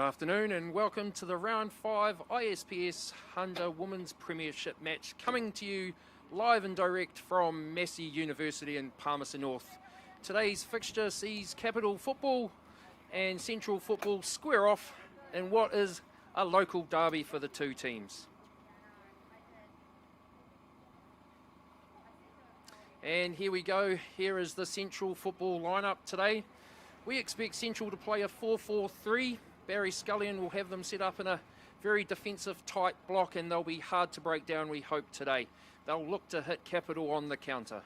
afternoon and welcome to the Round 5 ISPS Handa Women's Premiership match, coming to you live and direct from Massey University in Palmerston North. Today's fixture sees Capital Football and Central Football square off in what is a local derby for the two teams. And here we go, here is the Central Football lineup today. We expect Central to play a 4-4-3. Barry Scullion will have them set up in a very defensive tight block and they'll be hard to break down, we hope, today. They'll look to hit Capital on the counter.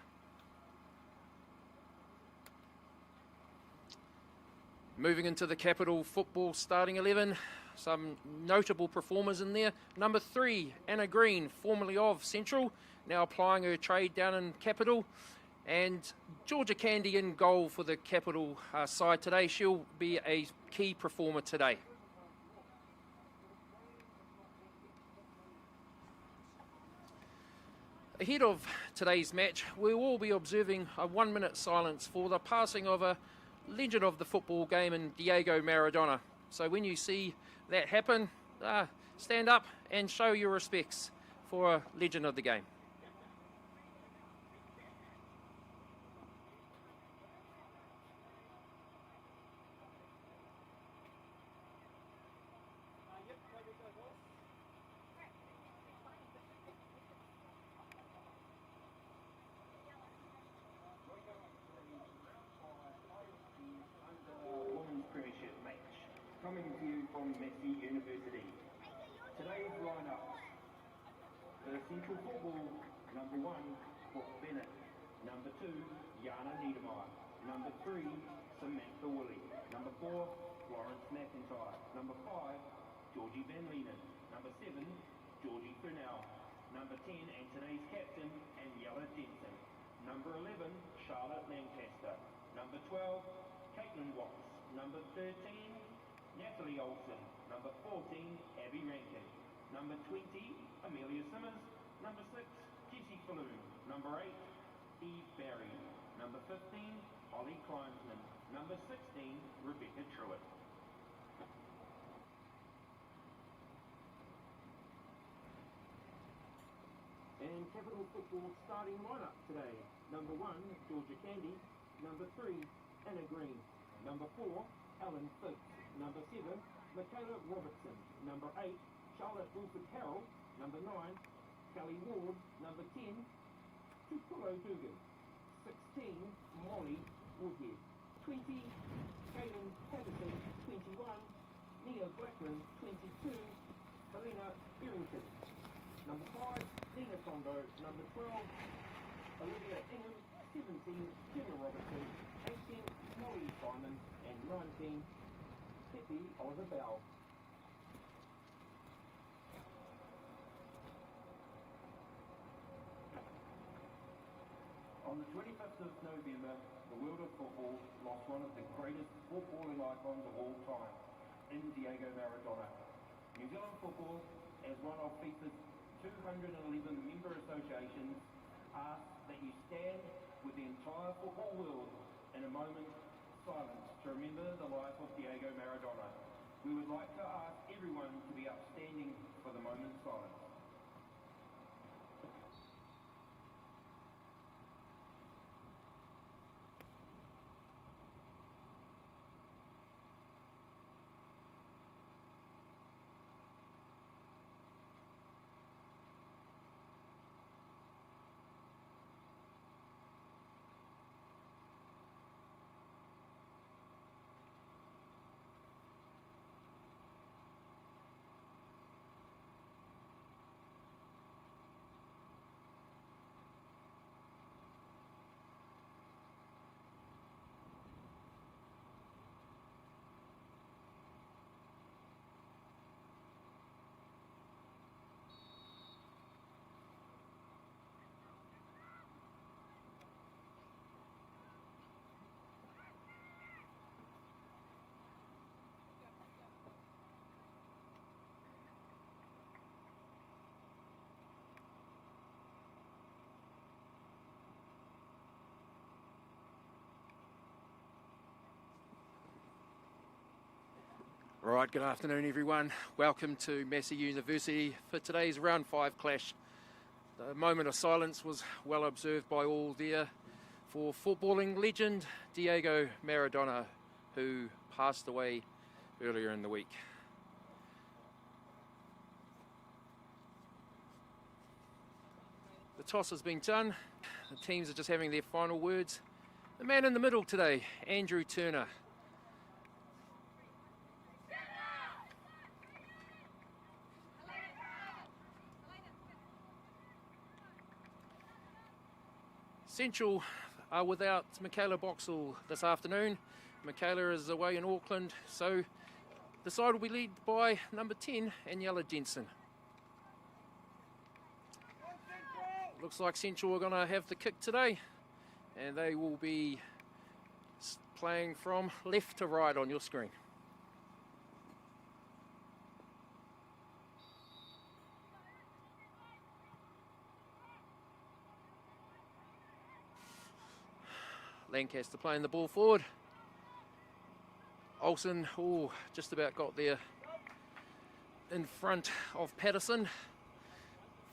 Moving into the Capital Football starting 11, some notable performers in there. Number 3, Anna Green, formerly of Central, now applying her trade down in Capital. And Georgia Candy in goal for the Capital side today. She'll be a key performer today. Ahead of today's match, we'll all be observing a 1-minute silence for the passing of a legend of the football game in Diego Maradona. So when you see that happen, stand up and show your respects for a legend of the game. Premiership match, coming to you from Massey University. Today's lineup: for Central Football, number 1, Brooke Bennett; number 2, Jana Niedermeyer; number 3, Samantha Woolley; number 4, Florence McIntyre; number 5, Georgie Van Leenen; number 7, Georgie Furnell; number 10, and today's captain, Aniela Jensen; number 11, Charlotte Lancaster; number 12, Caitlin Watts; number 13, Natalie Olsen; number 14, Abby Rankin; number 20, Amelia Simmons; number 6, Jessie Falloon; number 8, Eve Barry; number 15, Holly Kleinsman; number 16, Rebecca Truitt. And Capital Football starting lineup today: number 1, Georgia Candy; number 3, Anna Green; number 4, Ellen Phipps; number 7, Michaela Robertson; number 8, Charlotte Wilford Carroll; number 9, Kelly Ward; number 10, Tupulo Dugan; 16, Molly Woodhead; 20, Kaylin Patterson; 21, Nia Blackman; 22, Helena Barrington; number 5, Nina Tondo; number 12, Olivia Ingham; 17, Gemma Robertson; 18, Molly Simon; and 19, Pippi Oliver Bell. On the 25th of November, the world of football lost one of the greatest footballing icons of all time, in Diego Maradona. New Zealand football, as one of FIFA's 211 member associations, asks that you stand with the entire football world in a moment of silence to remember the life of Diego Maradona. We would like to ask everyone to be upstanding for the moment's silence. Right, good afternoon everyone. Welcome to Massey University for today's round 5 clash. The moment of silence was well observed by all there for footballing legend Diego Maradona, who passed away earlier in the week. The toss has been done. The teams are just having their final words. The man in the middle today, Andrew Turner. Central are without Michaela Boxall this afternoon. Michaela is away in Auckland, so the side will be led by number 10, Aniela Jensen. Looks like Central are going to have the kick today, and they will be playing from left to right on your screen. Lancaster playing the ball forward. Olsen, just about got there in front of Patterson.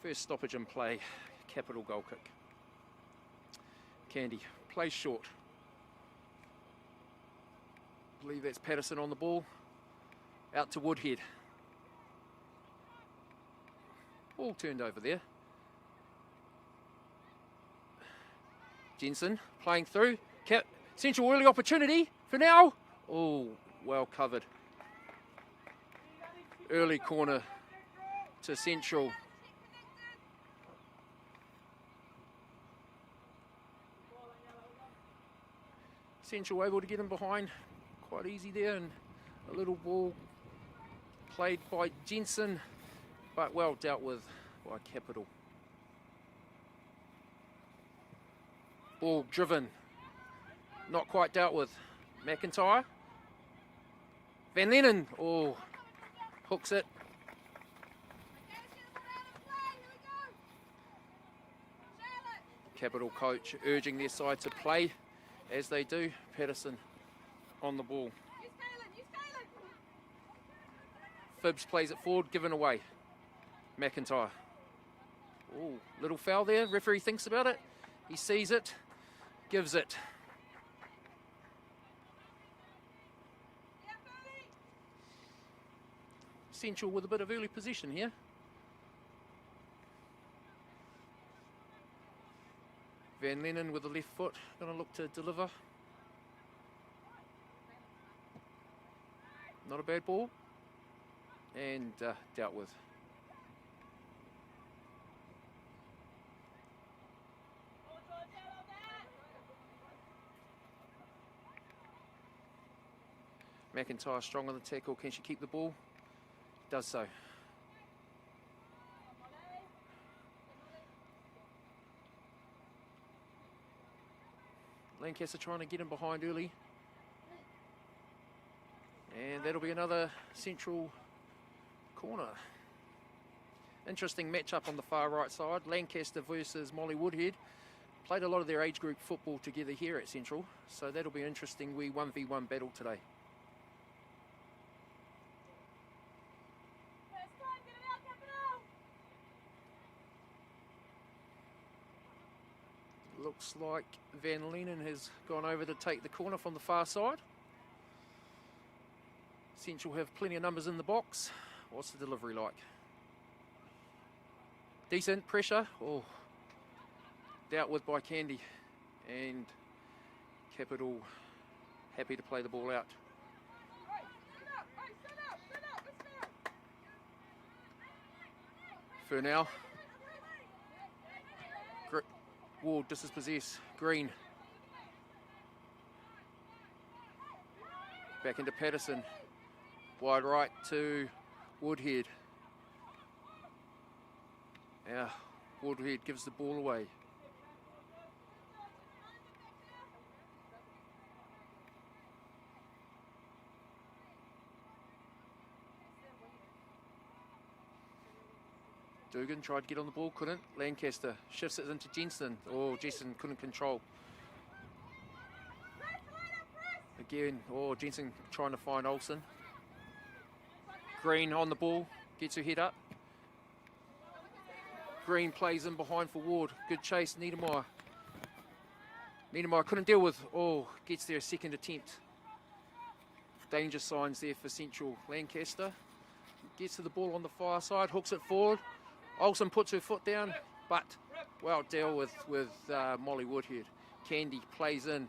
First stoppage in play, capital goal kick. Candy plays short. I believe that's Patterson on the ball. Out to Woodhead. Ball turned over there. Jensen playing through. Central early opportunity for now. Oh, well covered. Early corner to Central. Central able to get him behind quite easy there, and a little ball played by Jensen, but well dealt with by Capital. Ball driven, not quite dealt with. McIntyre. Van Lennon, hooks it. Capital coach urging their side to play as they do. Patterson on the ball. Phibbs plays it forward, given away. McIntyre. Little foul there. Referee thinks about it. He sees it. Gives it. Central with a bit of early position here. Van Lennon with the left foot, going to look to deliver. Not a bad ball. And dealt with. McIntyre strong on the tackle. Can she keep the ball? Does so. Lancaster trying to get him behind early. And that'll be another Central corner. Interesting matchup on the far right side. Lancaster versus Molly Woodhead. Played a lot of their age group football together here at Central. So that'll be an interesting wee 1v1 battle today. Looks like Van Lennon has gone over to take the corner from the far side. Central have plenty of numbers in the box. What's the delivery like? Decent pressure. Dealt with by Candy. And Capital happy to play the ball out. For now. Ward dispossess. Green. Back into Patterson. Wide right to Woodhead. Woodhead gives the ball away. Dugan tried to get on the ball, couldn't. Lancaster shifts it into Jensen. Jensen couldn't control. Again, Jensen trying to find Olsen. Green on the ball, gets her head up. Green plays in behind for Ward. Good chase, Niedermeyer. Niedermeyer couldn't deal with, gets there a second attempt. Danger signs there for Central. Lancaster gets to the ball on the far side, hooks it forward. Olsen puts her foot down, but well dealt with Molly Woodhead. Candy plays in.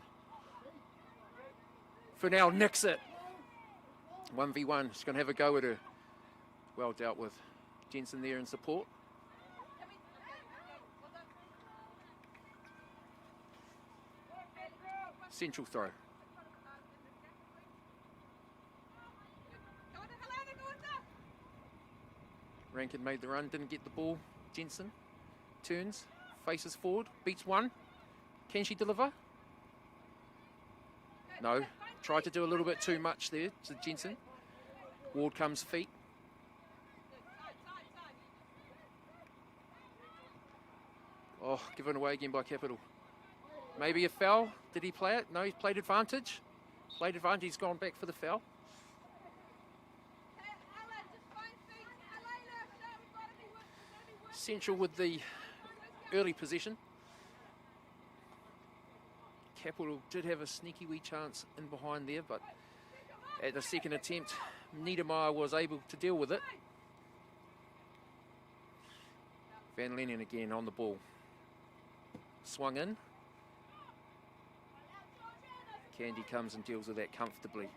For now, nicks it. 1v1, she's going to have a go at her. Well dealt with. Jensen there in support. Central throw. Rankin made the run, didn't get the ball. Jensen turns, faces forward, beats one. Can she deliver? No. Tried to do a little bit too much there to Jensen. Ward comes feet. Oh, given away again by Capital. Maybe a foul. Did he play it? No, he played advantage. Played advantage, he's gone back for the foul. Central with the early possession. Capital did have a sneaky wee chance in behind there, but at the second attempt, Niedermeyer was able to deal with it. Van Leenen again on the ball. Swung in. Candy comes and deals with that comfortably.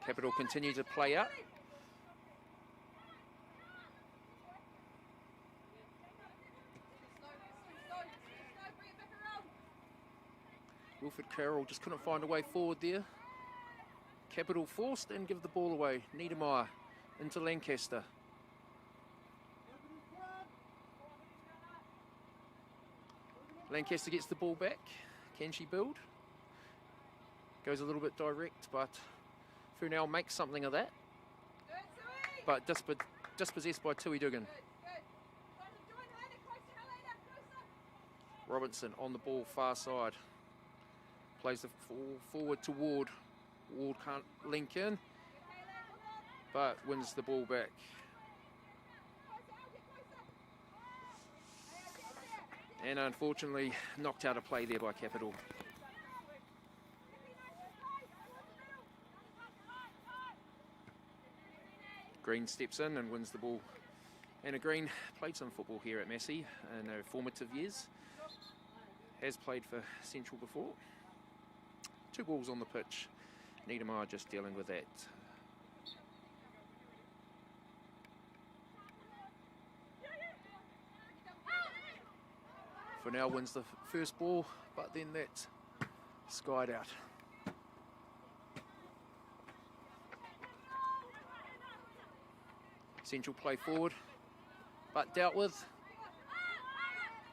Capital continue to play out. Wilfred Carroll just couldn't find a way forward there. Capital forced and give the ball away. Niedermeyer into Lancaster. Lancaster gets the ball back. Can she build? Goes a little bit direct, but Funel makes something of that. But dispossessed by Tui Dugan. Robinson on the ball, far side. Plays the forward to Ward. Ward can't link in, but wins the ball back. And unfortunately, knocked out of play there by Capital. Green steps in and wins the ball. Anna Green played some football here at Massey in her formative years. Has played for Central before. 2 balls on the pitch. Niedermeyer just dealing with that. For now wins the first ball, but then that's skied out. Central play forward, but dealt with.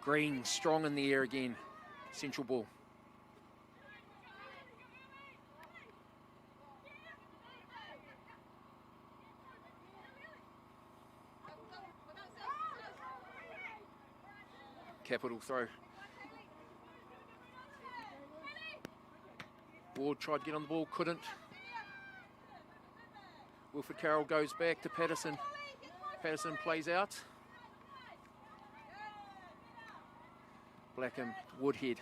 Green strong in the air again. Central ball. Capital throw. Ward tried to get on the ball, couldn't. Wilfred Carroll goes back to Patterson. Patterson plays out. Blackham, Woodhead.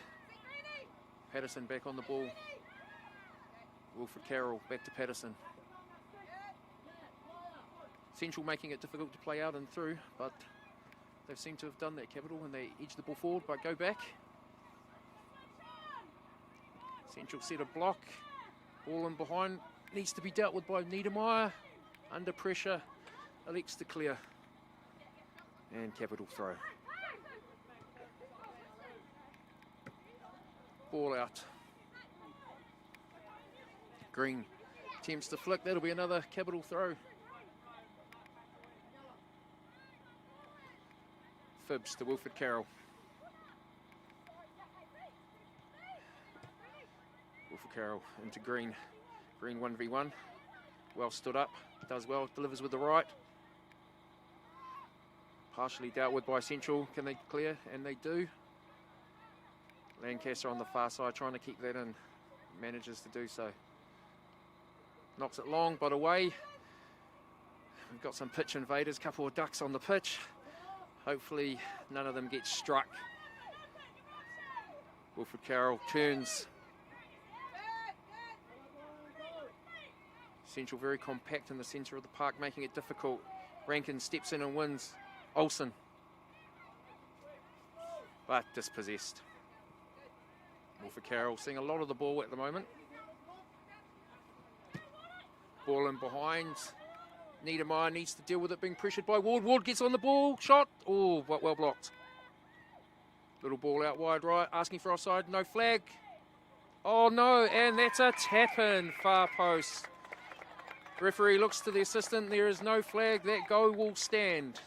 Patterson back on the ball. Wilfred Carroll back to Patterson. Central making it difficult to play out and through, but they seem to have done that, Capital, when they edge the ball forward, but go back. Central set a block. Ball in behind. Needs to be dealt with by Niedermeyer. Under pressure. Elects to clear. And Capital throw. Ball out. Green attempts to flick. That'll be another Capital throw. Fibs to Wilfred Carroll. Wilfred Carroll into Green. Green 1v1. Well stood up. Does well. Delivers with the right. Partially dealt with by Central. Can they clear? And they do. Lancaster on the far side trying to keep that in. Manages to do so. Knocks it long, but away. We've got some pitch invaders, couple of ducks on the pitch. Hopefully none of them get struck. Wilfred Carroll turns. Central very compact in the centre of the park, making it difficult. Rankin steps in and wins. Olsen. But dispossessed. Wilfred Carroll seeing a lot of the ball at the moment. Ball in behind. Niedermeyer needs to deal with it being pressured by Ward. Ward gets on the ball. Shot. Oh, but well blocked. Little ball out wide right. Asking for offside. No flag. Oh no, and that's a tap in. Far post. Referee looks to the assistant. There is no flag. That goal will stand.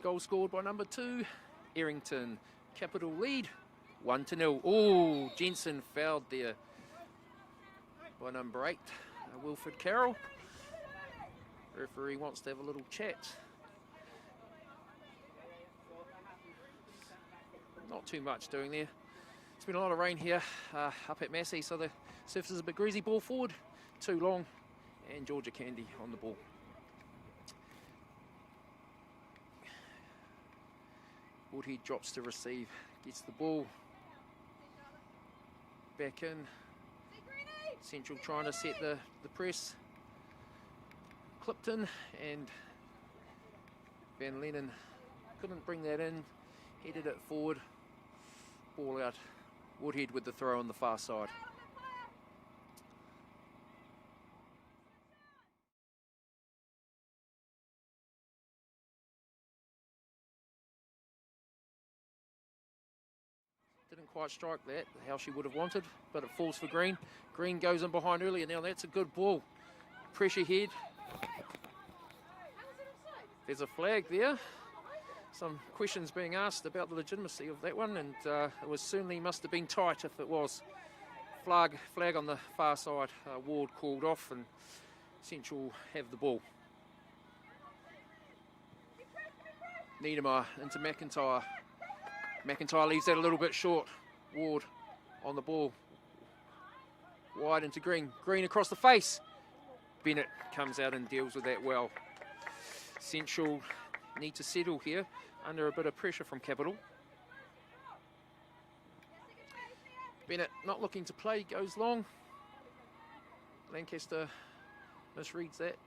Goal scored by number 2, Errington. Capital lead, 1-0. Oh, Jensen fouled there by number 8, Wilfred Carroll. Referee wants to have a little chat. Not too much doing there. It's been a lot of rain here up at Massey, so the surface is a bit greasy. Ball forward, too long, and Georgia Candy on the ball. Woodhead drops to receive, gets the ball back in. Central trying to set the press. Clipton and Van Lennon couldn't bring that in, headed it forward, ball out. Woodhead with the throw on the far side. Didn't quite strike that how she would have wanted, but it falls for Green. Green goes in behind earlier. Now that's a good ball. Pressure head. There's a flag there. Some questions being asked about the legitimacy of that one, and it was certainly must have been tight if it was. Flag on the far side. Ward called off, and Central have the ball. Niedermeyer into McIntyre. McIntyre leaves that a little bit short. Ward on the ball. Wide into Green. Green across the face. Bennett comes out and deals with that well. Central need to settle here under a bit of pressure from Capital. Bennett not looking to play, goes long. Lancaster misreads that.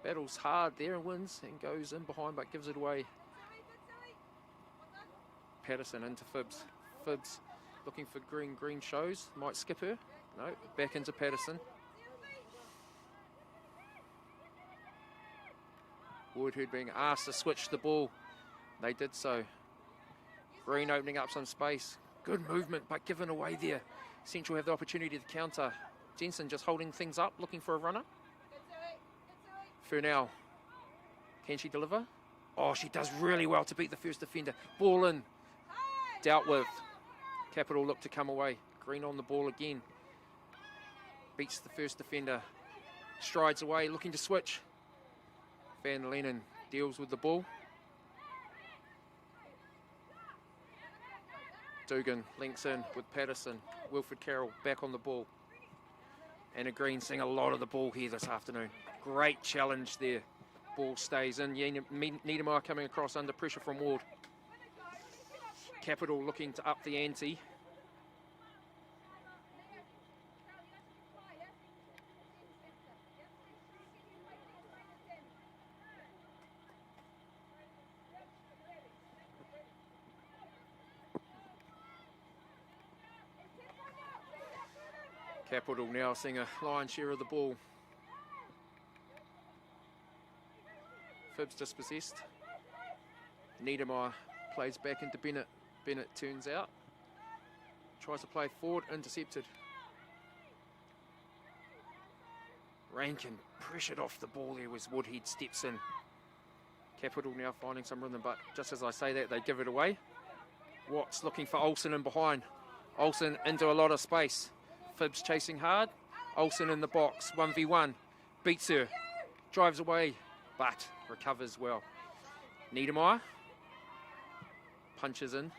Battles hard there and wins and goes in behind but gives it away. Patterson into Phibbs. Phibbs looking for Green. Green shows. Might skip her. No, back into Patterson. Woodhead being asked to switch the ball. They did so. Green opening up some space. Good movement, but given away there. Central have the opportunity to counter. Jensen just holding things up, looking for a runner. Furnell. Can she deliver? Oh, she does really well to beat the first defender. Ball in. Dealt with. Capital look to come away. Green on the ball again. Beats the first defender. Strides away, looking to switch. Van Lennon deals with the ball. Dugan links in with Patterson. Wilfred Carroll back on the ball. Anna Green seeing a lot of the ball here this afternoon. Great challenge there. Ball stays in. Niedermeyer coming across under pressure from Ward. Capital looking to up the ante. Capital now seeing a lion's share of the ball. Phibbs dispossessed. Niedermeyer plays back into Bennett. Bennett turns out. Tries to play forward, intercepted. Rankin pressured off the ball there as Woodhead steps in. Capital now finding some rhythm, but just as I say that, they give it away. Watts looking for Olsen in behind. Olsen into a lot of space. Phibbs chasing hard. Olsen in the box, 1v1. Beats her, drives away, but recovers well. Niedermeyer punches in.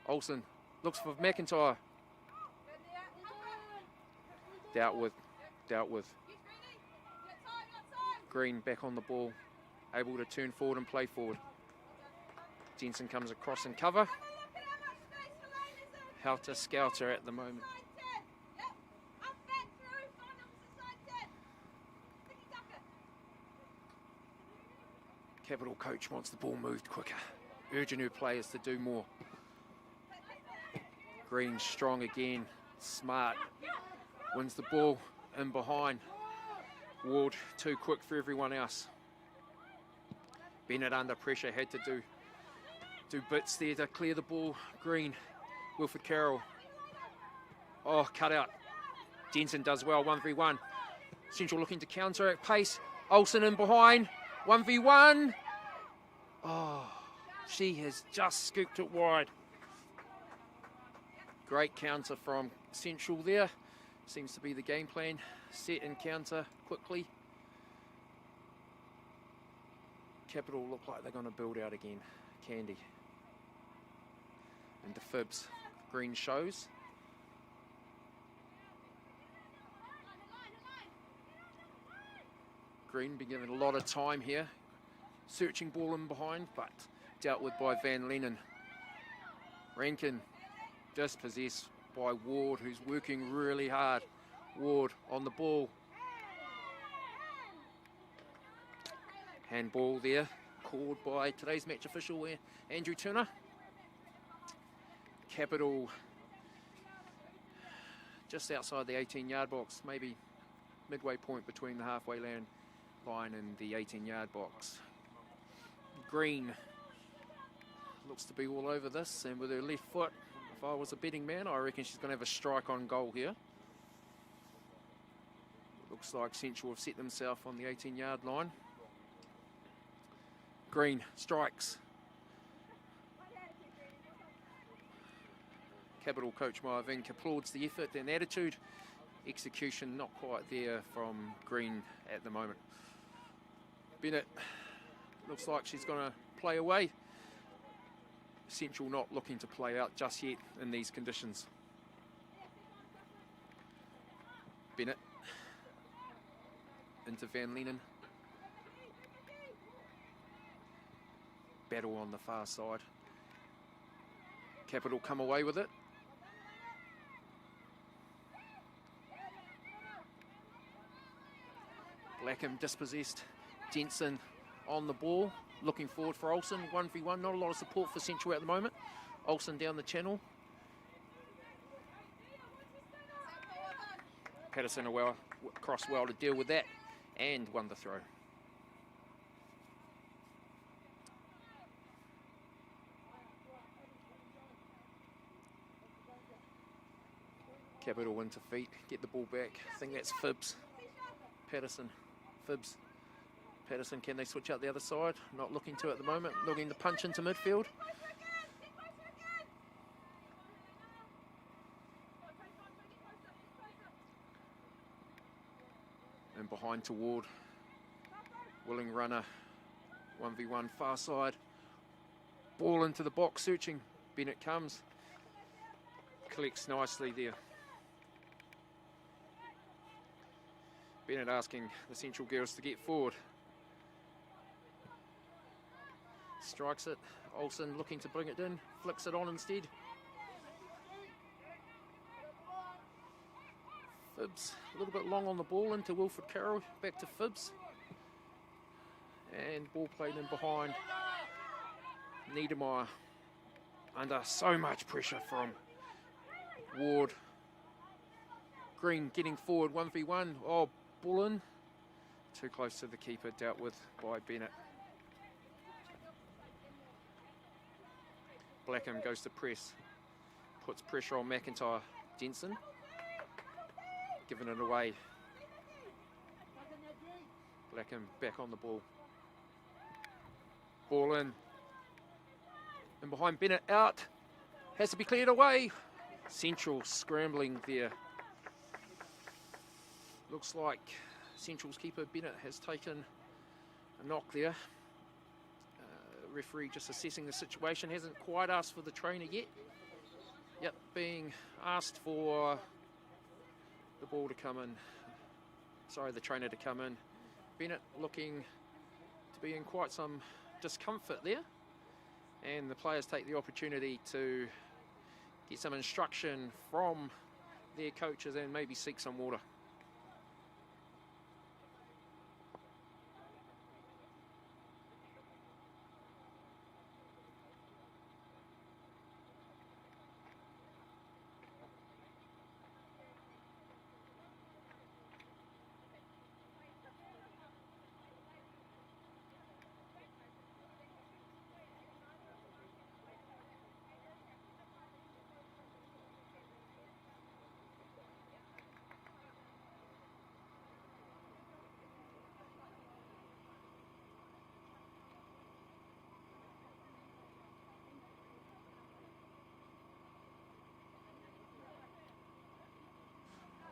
Olsen looks for McIntyre. Dealt with. Green back on the ball, able to turn forward and play forward. Jensen comes across and cover. Helter Skelter at the moment. Capital coach wants the ball moved quicker, urging her players to do more. Green strong again, smart, wins the ball in behind. Ward too quick for everyone else. Bennett under pressure, had to do bits there to clear the ball. Green, Wilfred Carroll. Oh, cut out. Jensen does well, 1v1. Central looking to counter at pace. Olsen in behind, 1v1. Oh, she has just scooped it wide. Great counter from Central there. Seems to be the game plan. Set and counter quickly. Capital look like they're going to build out again. Candy. Into Phibbs. Green shows. Green been given a lot of time here. Searching ball in behind, but dealt with by Van Lennon. Rankin dispossessed by Ward, who's working really hard. Ward on the ball. Handball there, called by today's match official, Andrew Turner. Capital just outside the 18-yard box, maybe midway point between the halfway line and the 18-yard box. Green looks to be all over this, and with her left foot, if I was a betting man, I reckon she's going to have a strike on goal here. Looks like Central have set themselves on the 18-yard line. Green strikes. Capital coach Maya Vink applauds the effort and attitude. Execution not quite there from Green at the moment. Bennett looks like she's going to play away. Central not looking to play out just yet in these conditions. Bennett into Van Lennon. Battle on the far side. Capital come away with it. Blackham dispossessed. Jensen on the ball, looking forward for Olsen. 1v1, not a lot of support for Central at the moment. Olsen down the channel. Patterson crossed well to deal with that and won the throw. Capital into feet, get the ball back. I think that's Phibbs. Patterson, Phibbs. Patterson, can they switch out the other side? Not looking to at the moment, looking to punch into midfield. And behind to Ward. Willing runner, 1v1 far side. Ball into the box, searching. Bennett comes. Collects nicely there. Bennett asking the Central girls to get forward. Strikes it. Olsen looking to bring it in. Flicks it on instead. Phibbs a little bit long on the ball into Wilfred Carroll. Back to Phibbs. And ball played in behind. Niedermeyer under so much pressure from Ward. Green getting forward, 1v1. Oh, ball in. Too close to the keeper, dealt with by Bennett. Blackham goes to press. puts pressure on McIntyre. Jensen giving it away. Blackham back on the ball. Ball in. And behind Bennett out. Has to be cleared away. Central scrambling there. Looks like Central's keeper Bennett has taken a knock there. Referee just assessing the situation. Hasn't quite asked for the trainer yet. Yep, being asked for the ball to come in. Sorry, the trainer to come in. Bennett looking to be in quite some discomfort there. And the players take the opportunity to get some instruction from their coaches and maybe seek some water.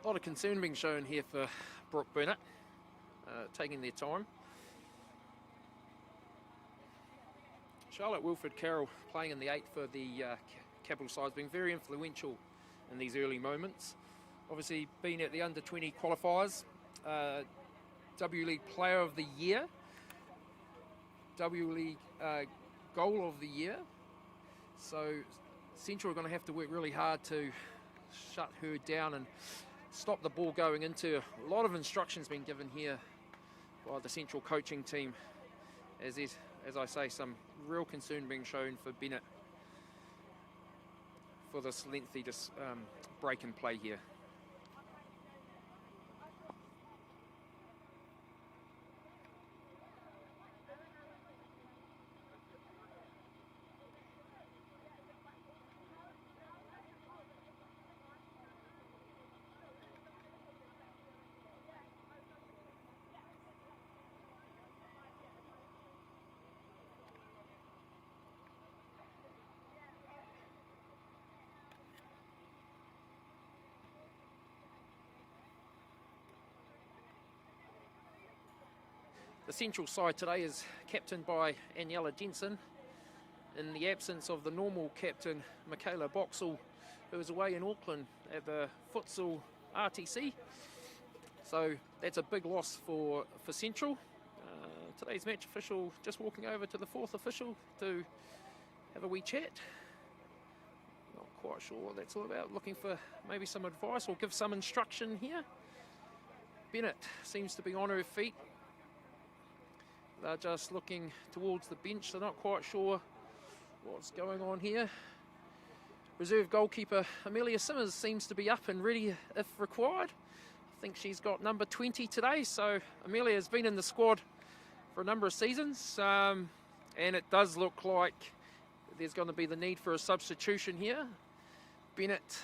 A lot of concern being shown here for Brooke Bennett, taking their time. Charlotte Wilfred Carroll playing in the 8 for the capital sides, being very influential in these early moments. Obviously been at the under-20 qualifiers, W League Player of the Year, W League Goal of the Year. So Central are going to have to work really hard to shut her down and stop the ball going into. A lot of instructions being given here by the Central coaching team, as I say, some real concern being shown for Bennett for this lengthy break in play here. The Central side today is captained by Aniela Jensen, in the absence of the normal captain, Michaela Boxall, who is away in Auckland at the futsal RTC. So that's a big loss for Central. Today's match official just walking over to the 4th official to have a wee chat. Not quite sure what that's all about. Looking for maybe some advice or give some instruction here. Bennett seems to be on her feet. They're just looking towards the bench. They're not quite sure what's going on here. Reserve goalkeeper Amelia Simmers seems to be up and ready if required. I think she's got number 20 today, so Amelia has been in the squad for a number of seasons, and it does look like there's going to be the need for a substitution here. Bennett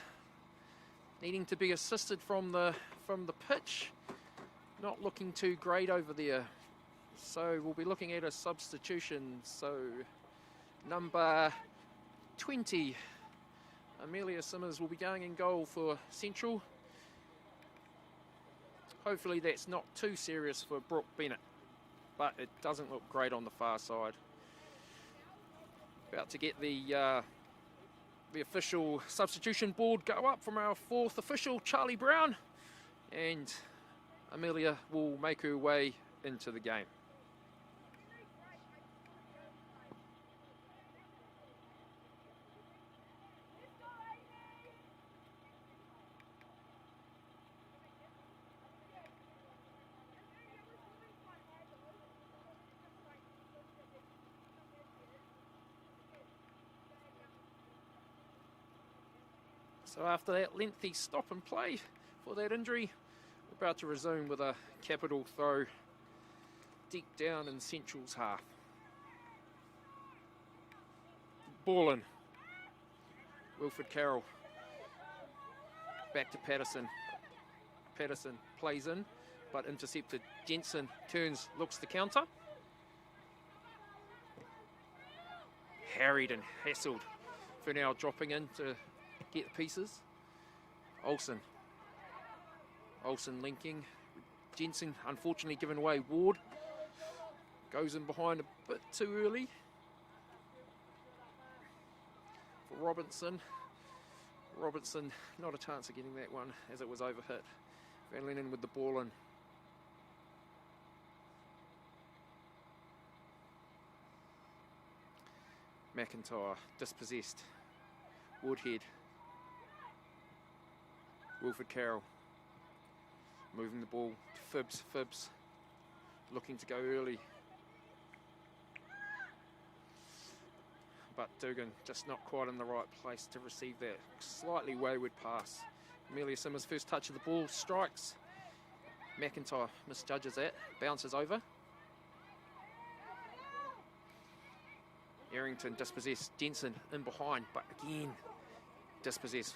needing to be assisted from the pitch, not looking too great over there. So we'll be looking at a substitution. So number 20, Amelia Simmers, will be going in goal for Central. Hopefully that's not too serious for Brooke Bennett, but it doesn't look great on the far side. About to get the official substitution board go up from our 4th official, Charlie Brown, and Amelia will make her way into the game. So after that lengthy stop and play for that injury, we're about to resume with a capital throw deep down in Central's half. Ball in. Wilfred Carroll Back to Patterson. Patterson plays in, but intercepted. Jensen turns, looks to counter. Harried and hassled. Furnell dropping in to get the pieces. Olsen linking. Jensen unfortunately given away. Ward goes in behind a bit too early. For Robinson, not a chance of getting that one as it was overhit. Van Lennon with the ball in. McIntyre dispossessed. Woodhead. Wilfred Carroll moving the ball to Phibbs looking to go early, but Dugan just not quite in the right place to receive that slightly wayward pass. Amelia Simmers' first touch of the ball, strikes. McIntyre misjudges that, bounces over. Errington dispossessed. Jensen in behind, but again dispossessed.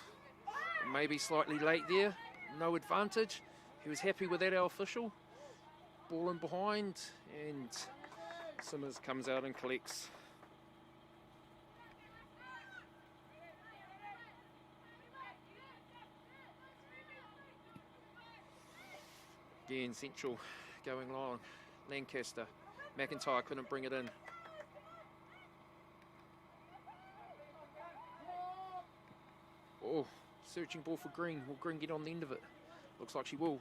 Maybe slightly late there, no advantage. He was happy with that, our official. Ball in behind, and Simmers comes out and collects. Again, Central going long. Lancaster. McIntyre couldn't bring it in. Oh, searching ball for Green. Will Green get on the end of it? Looks like she will.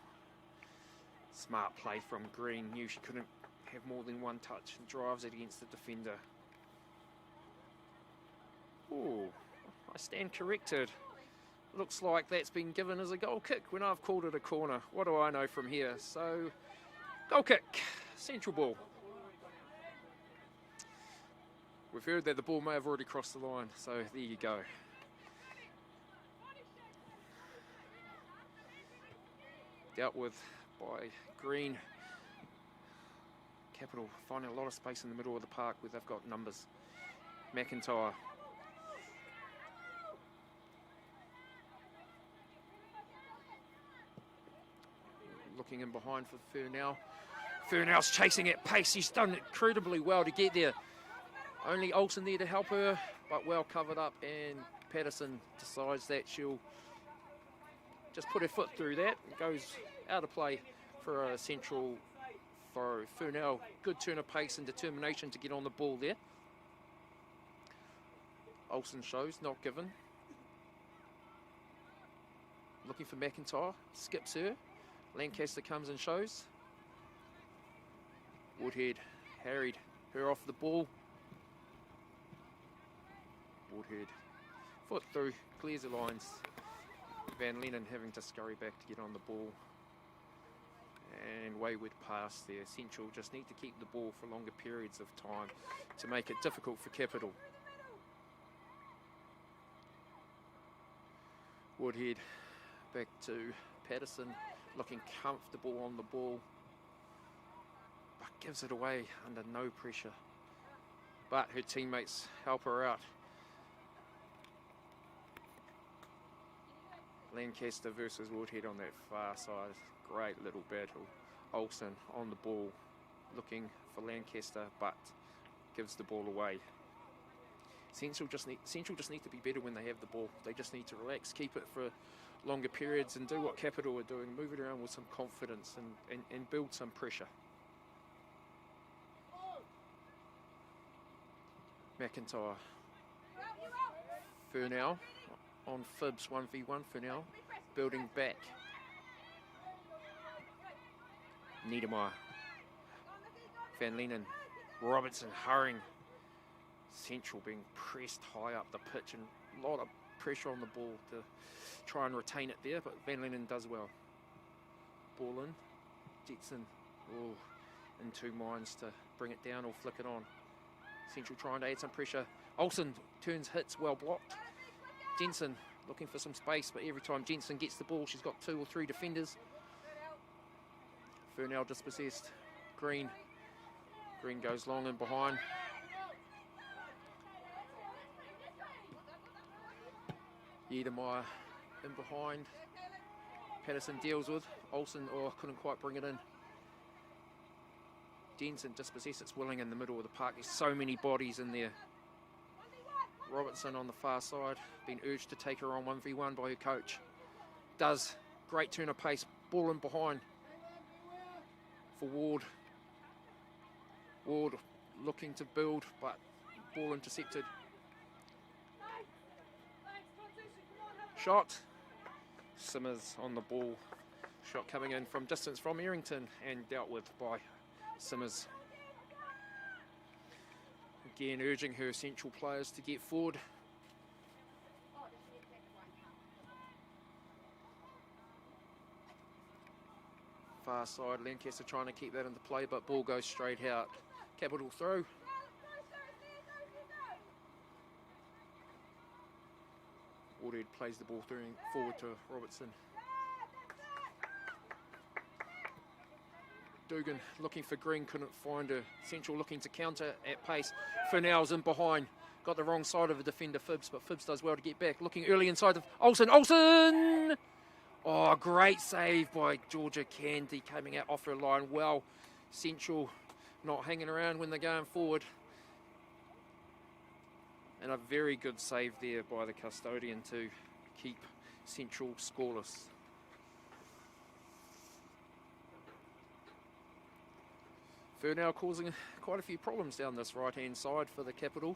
Smart play from Green. Knew she couldn't have more than one touch and drives it against the defender. Oh, I stand corrected. Looks like that's been given as a goal kick when I've called it a corner. What do I know from here? So, goal kick. Central ball. We've heard that the ball may have already crossed the line, so there you go. Dealt with by Green. Capital finding a lot of space in the middle of the park where they've got numbers. McIntyre. Looking in behind for Furnell. Furnell's chasing at pace. She's done incredibly well to get there. Only Olsen there to help her, but well covered up, and Patterson decides that she'll just put her foot through that. It goes out of play for a Central throw. Furnell, good turn of pace and determination to get on the ball there. Olsen shows, not given. Looking for McIntyre, skips her. Lancaster comes and shows. Woodhead harried her off the ball. Woodhead, foot through, clears the lines. Van Lennon having to scurry back to get on the ball. And wayward pass there. Central just need to keep the ball for longer periods of time to make it difficult for Capital. Woodhead back to Patterson, looking comfortable on the ball, but gives it away under no pressure. But her teammates help her out. Lancaster versus Woodhead on that far side. Great little battle. Olsen on the ball, looking for Lancaster, but gives the ball away. Central just need to be better when they have the ball. They just need to relax, keep it for longer periods, and do what Capital are doing. Move it around with some confidence and build some pressure. McIntyre. Furnell on Phibbs, 1v1. Furnell building back. Niedermeyer. Van Lennon. Robertson hurrying. Central being pressed high up the pitch and a lot of pressure on the ball to try and retain it there, but Van Lennon does well. Ball in. Jetson in two minds to bring it down or flick it on. Central trying to add some pressure. Olsen turns, hits, well blocked. Jensen looking for some space, but every time Jensen gets the ball, she's got 2 or 3 defenders. Furnell dispossessed. Green goes long and behind. Niedermeyer in behind. Patterson deals with. Olsen, couldn't quite bring it in. Denson dispossessed. It's Willing in the middle of the park. There's so many bodies in there. Robertson on the far side, being urged to take her on 1v1 by her coach. Does. Great turn of pace. Ball in behind for Ward. Ward looking to build, but ball intercepted. Shot. Simmers on the ball. Shot coming in from distance from Errington and dealt with by Simmers. Again, urging her central players to get forward. Far side, Lancaster trying to keep that into play, but ball goes straight out. Capital throw. Woodhead plays the ball forward to Robertson. Dugan looking for Green, couldn't find her. Central looking to counter at pace. Furnell's in behind. Got the wrong side of a defender, Phibbs, but Phibbs does well to get back. Looking early inside of Olsen. Olsen! Oh, great save by Georgia Candy, coming out off her line well. Central not hanging around when they're going forward. And a very good save there by the custodian to keep Central scoreless. Furnell causing quite a few problems down this right-hand side for the Capital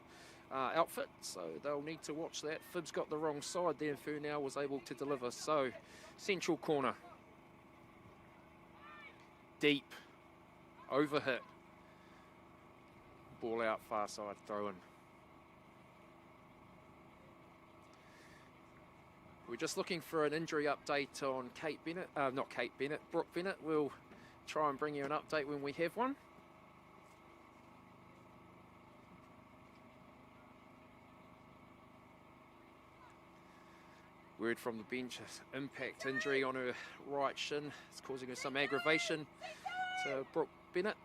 outfit, so they'll need to watch that. Phibbs got the wrong side there, and Furnell was able to deliver. So, Central corner. Deep. Overhit. Ball out, far side, throw in. We're just looking for an injury update on Brooke Bennett. We'll try and bring you an update when we have one. Word from the bench, impact injury on her right shin. It's causing her some aggravation. So Brooke Bennett.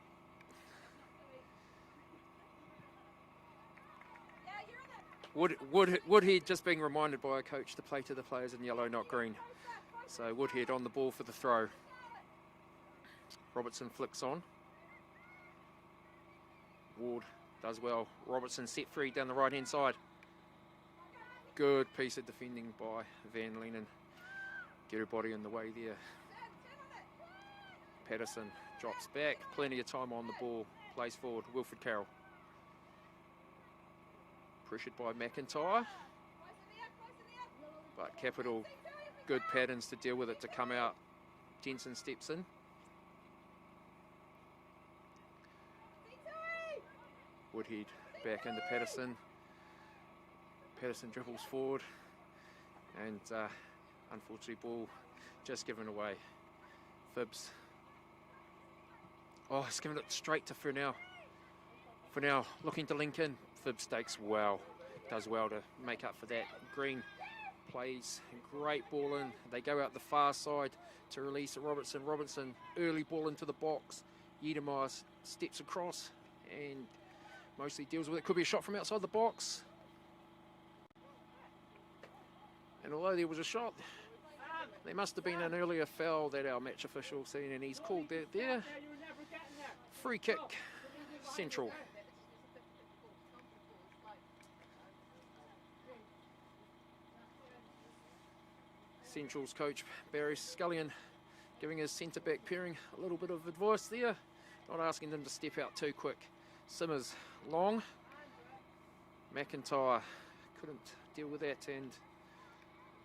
Woodhead just being reminded by a coach to play to the players in yellow, not green. So Woodhead on the ball for the throw. Robertson flicks on. Ward does well. Robertson set free down the right-hand side. Good piece of defending by Van Leenen. Get her body in the way there. Patterson drops back. Plenty of time on the ball. Plays forward. Wilfred Carroll. Pressured by McIntyre. But Capital, good patterns to deal with it to come out. Jensen steps in. Woodhead back into Patterson. Patterson dribbles forward, and unfortunately ball just given away. Phibbs. Oh, he's given it straight to Furnell. Furnell looking to link in. Phibbs takes well, does well to make up for that. Green plays a great ball in. They go out the far side to release Robertson. Robertson, early ball into the box. Yedemeyer steps across and mostly deals with it. Could be a shot from outside the box. And although there was a shot, there must have been an earlier foul that our match official seen, and he's called that there. Free kick, Central. Central's coach, Barry Scullion, giving his centre-back pairing a little bit of advice there, not asking them to step out too quick. Simmers, long. McIntyre couldn't deal with that, and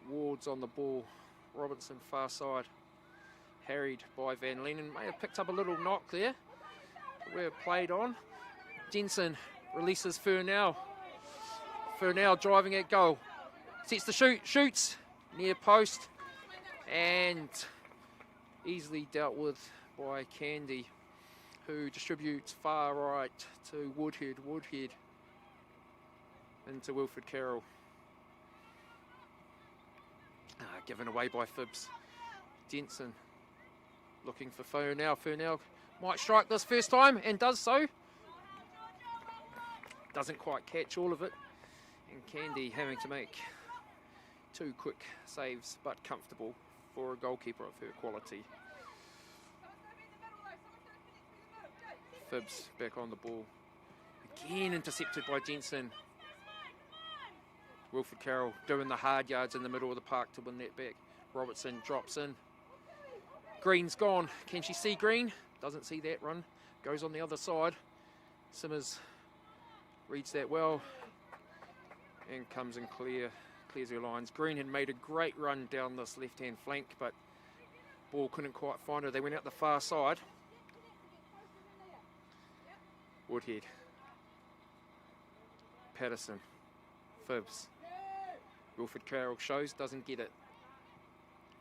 Ward's on the ball. Robertson far side, harried by Van Leenen. May have picked up a little knock there. We're played on. Jensen releases Furnell. Furnell driving at goal. Sets the shoot, shoots near post, and easily dealt with by Candy, who distributes far right to Woodhead. Woodhead into Wilfred Carroll. Given away by Phibbs. Jensen looking for Furnell. Furnell might strike this first time and does so. Doesn't quite catch all of it. And Candy having to make two quick saves, but comfortable. for a goalkeeper of her quality. Phibbs back on the ball. Again intercepted by Jensen. Wilfred Carroll doing the hard yards in the middle of the park to win that back. Robertson drops in. Green's gone. Can she see Green? Doesn't see that run. Goes on the other side. Simmers reads that well and comes in clears her lines. Green had made a great run down this left-hand flank, but ball couldn't quite find her. They went out the far side. Woodhead. Patterson. Phibbs. Wilfred Carroll shows, doesn't get it.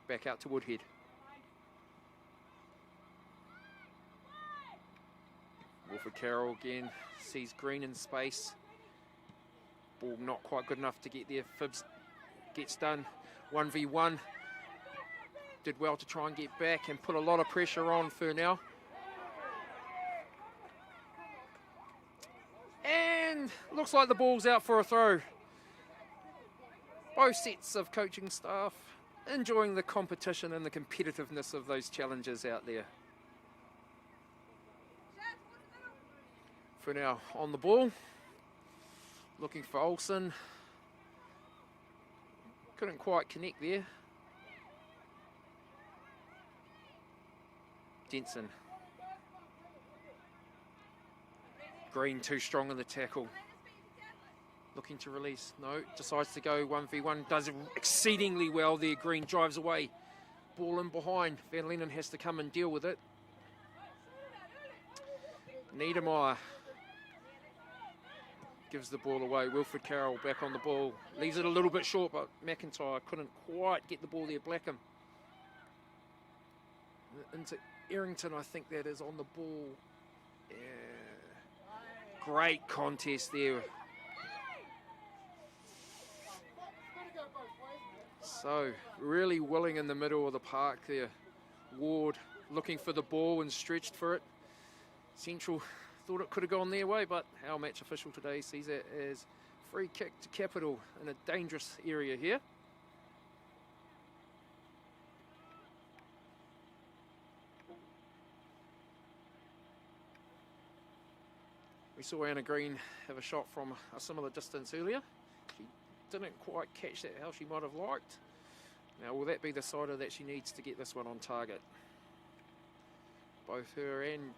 Back out to Woodhead. Wilfred Carroll again sees Green in space. Ball not quite good enough to get there. Phibbs gets done 1v1. Did well to try and get back and put a lot of pressure on Furnell. And looks like the ball's out for a throw. Both sets of coaching staff enjoying the competition and the competitiveness of those challenges out there. Furnell on the ball. Looking for Olsen. Couldn't quite connect there. Jensen. Green too strong in the tackle. Looking to release. No, decides to go 1v1. Does exceedingly well there. Green drives away. Ball in behind. Van Lennon has to come and deal with it. Niedermeyer gives the ball away. Wilfred Carroll back on the ball. Leaves it a little bit short, but McIntyre couldn't quite get the ball there. Blackham. Into Errington, I think that is on the ball. Yeah. Great contest there. So, really willing in the middle of the park there. Ward looking for the ball and stretched for it. Central thought it could have gone their way, but our match official today sees it as free kick to Capital in a dangerous area here. We saw Anna Green have a shot from a similar distance earlier. She didn't quite catch that how she might have liked. Now, will that be the decider that she needs to get this one on target? Both her and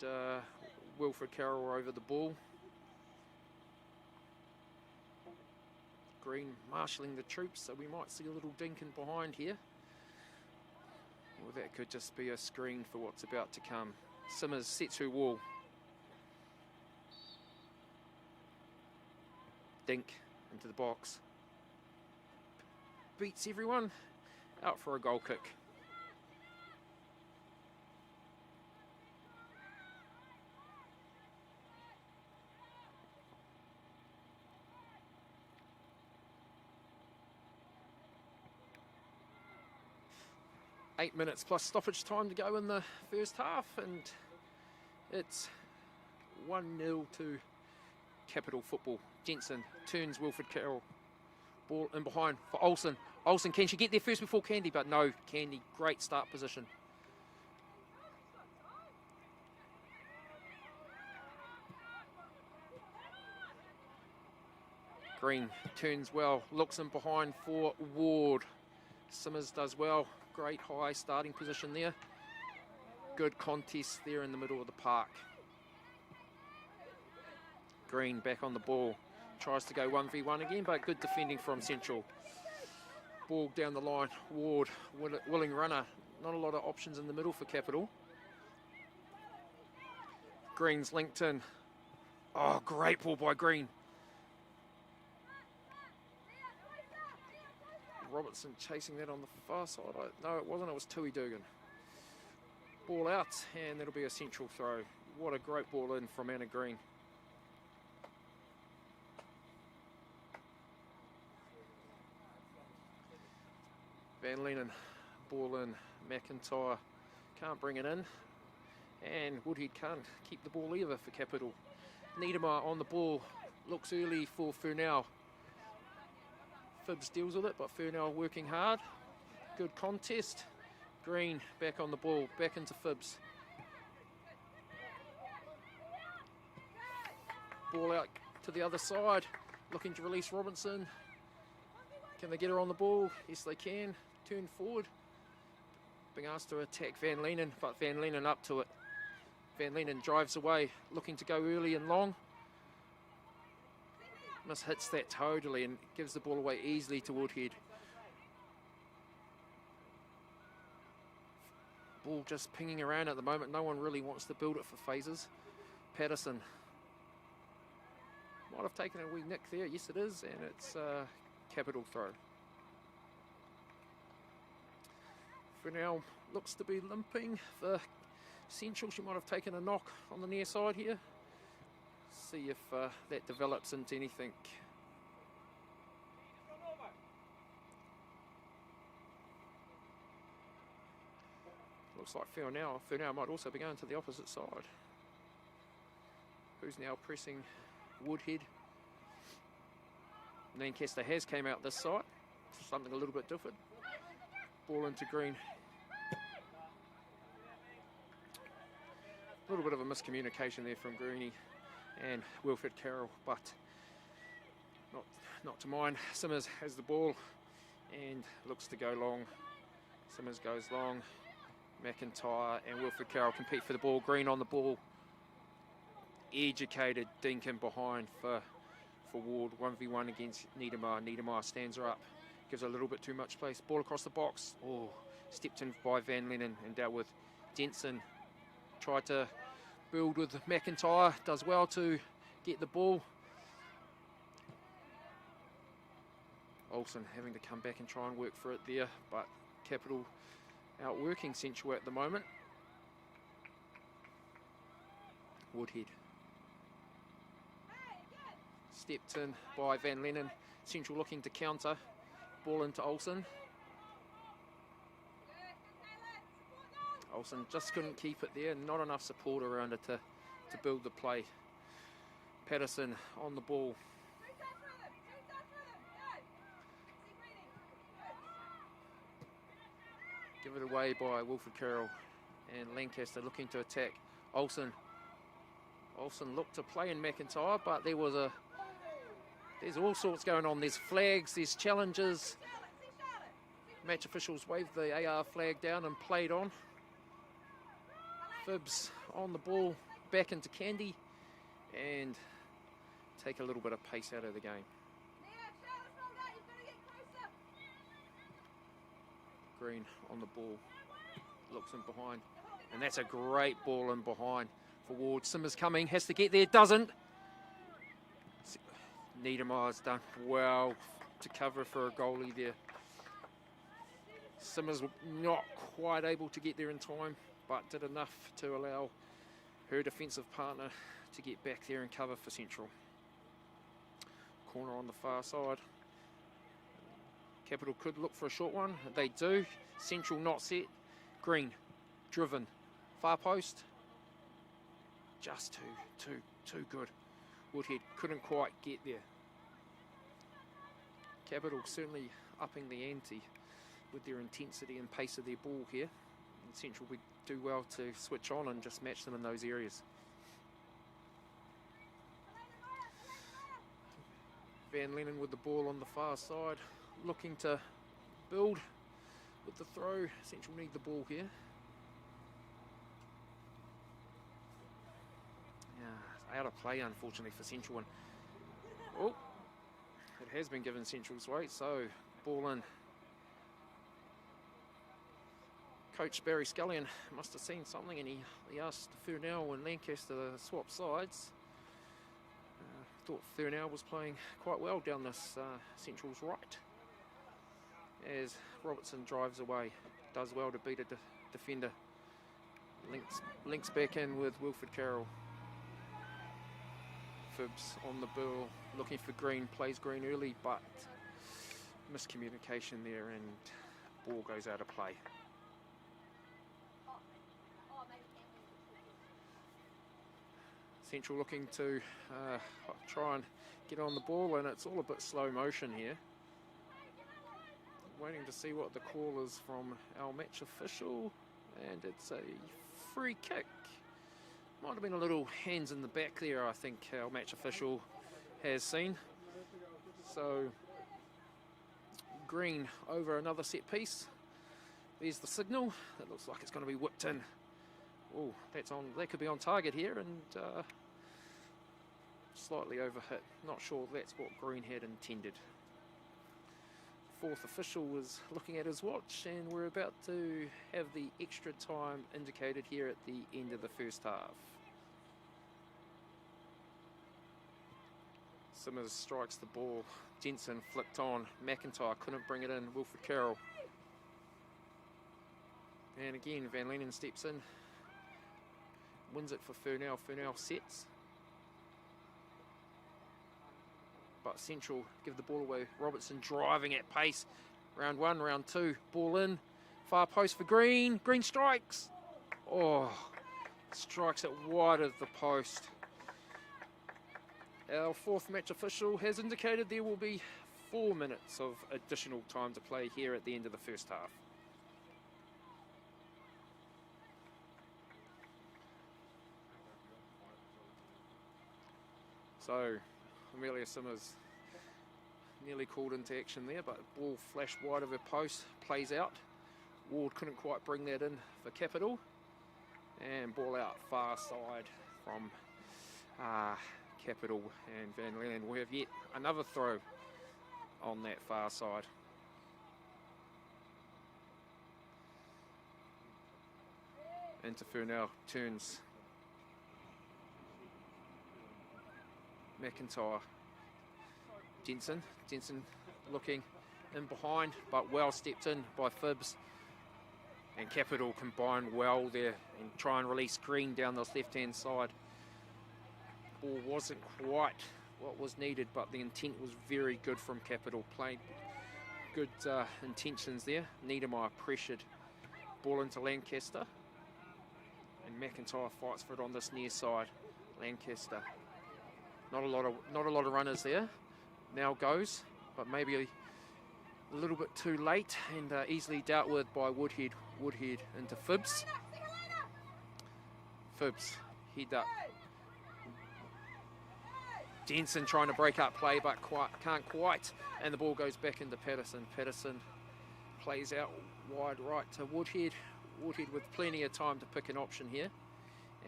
Wilfred Carroll were over the ball. Green marshalling the troops, so we might see a little dink in behind here. Or that could just be a screen for what's about to come. Simmers sets her wall. Dink into the box. Beats everyone. Out for a goal kick. Eight minutes plus stoppage time to go in the first half, and it's 1-0 to Capital Football. Jensen turns Wilfred Carroll. Ball in behind for Olsen. Olsen, can she get there first before Candy? But no, Candy, great start position. Green turns well, looks in behind for Ward. Simmers does well, great high starting position there. Good contest there in the middle of the park. Green back on the ball. Tries to go 1v1 again, but good defending from Central. Ball down the line. Ward, willing runner. Not a lot of options in the middle for Capital. Green's linked in. Oh, great ball by Green. Robertson chasing that on the far side. No, it wasn't. It was Tui Dugan. Ball out, and that'll be a Central throw. What a great ball in from Anna Green. Van Lennon, ball in. McIntyre can't bring it in. And Woodhead can't keep the ball either for Capital. Niedermeyer on the ball. Looks early for Furnell. Phibbs deals with it, but Furnell working hard. Good contest. Green back on the ball, back into Phibbs. Ball out to the other side, looking to release Robinson. Can they get her on the ball? Yes, they can. Turn forward. Being asked to attack Van Leenen, but Van Leenen up to it. Van Leenen drives away, looking to go early and long. Miss hits that totally and gives the ball away easily to Woodhead. Ball just pinging around at the moment. No one really wants to build it for phases. Patterson might have taken a wee nick there. Yes, it is, and it's a capital throw. For now, looks to be limping for Central. She might have taken a knock on the near side here. See if that develops into anything. Looks like Furnau might also be going to the opposite side. Who's now pressing Woodhead? Lancaster has came out this side. Something a little bit different. Ball into Green. A little bit of a miscommunication there from Greenie and Wilfred Carroll, but not to mind. Simmers has the ball and looks to go long. Simmers goes long. McIntyre and Wilfred Carroll compete for the ball. Green on the ball. Educated Dinkin behind for Ward. 1v1 against Niedermeyer. Niedermeyer stands her up. Gives her a little bit too much place. Ball across the box. Oh, stepped in by Van Leenen and dealt with Denson. Tried to build with McIntyre. Does well to get the ball. Olsen having to come back and try and work for it there, but Capital outworking Central at the moment. Woodhead. Stepped in by Van Leenen. Central looking to counter. Ball into Olsen. Olsen just couldn't keep it there. Not enough support around it to build the play. Patterson on the ball. Give it away by Wilfred Carroll. And Lancaster looking to attack. Olsen looked to play in McIntyre, but there's all sorts going on. There's flags, there's challenges. Match officials waved the AR flag down and played on. Phibbs on the ball, back into Candy, and take a little bit of pace out of the game. Green on the ball, looks in behind, and that's a great ball in behind for Ward. Simmers coming, has to get there, doesn't. Niedermeyer's done well to cover for a goalie there. Simmers not quite able to get there in time, but did enough to allow her defensive partner to get back there and cover for Central. Corner on the far side. Capital could look for a short one. They do. Central not set. Green, driven. Far post. Just too good. Woodhead couldn't quite get there. Capital certainly upping the ante with their intensity and pace of their ball here. And Central would do well to switch on and just match them in those areas. Van Leenen with the ball on the far side, looking to build with the throw. Central need the ball here. Yeah, out of play unfortunately for Central. And oh, it has been given Central's way, so ball in. Coach Barry Scullion must have seen something, and he asked Furnau and Lancaster to swap sides. Thought Furnau was playing quite well down this Central's right. As Robertson drives away, does well to beat a defender. Links back in with Wilfred Carroll. Phibbs on the ball, looking for Green, plays Green early, but miscommunication there and ball goes out of play. Central looking to try and get on the ball, and it's all a bit slow motion here. waiting to see what the call is from our match official, and it's a free kick. Might have been a little hands in the back there, I think our match official has seen. So green over another set piece. There's the signal. It looks like it's going to be whipped in. Oh, that's on. That could be on target here, and slightly overhit. Not sure that's what green had intended. Fourth official was looking at his watch, and we're about to have the extra time indicated here at the end of the first half. Simmers strikes the ball. Jensen flicked on. McIntyre couldn't bring it in. Wilfred Carroll. And again, Van Leenen steps in. Wins it for Furnell. Furnell sets. But Central give the ball away. Robertson driving at pace. Round one, round two. Ball in. Far post for Green. Green strikes. Oh, strikes it wide of the post. Our fourth match official has indicated there will be 4 minutes of additional time to play here at the end of the first half. So, Amelia Simmers nearly called into action there, but ball flashed wide of her post, plays out. Ward couldn't quite bring that in for Capital. And ball out far side from Capital and Van Leenen. We have yet another throw on that far side. Into Furnell, turns. McIntyre. Jensen looking in behind, but well stepped in by Phibbs. And Capital combined well there and try and release Green down the left-hand side. Ball wasn't quite what was needed, but the intent was very good from Capital. Played good intentions there. Niedermeyer pressured. Ball into Lancaster. And McIntyre fights for it on this near side. Lancaster. Not a lot of runners there. Now goes, but maybe a little bit too late, and easily dealt with by Woodhead. Woodhead into Phibbs. Phibbs head up. Jensen trying to break up play, but can't quite, and the ball goes back into Patterson. Patterson plays out wide right to Woodhead. Woodhead with plenty of time to pick an option here,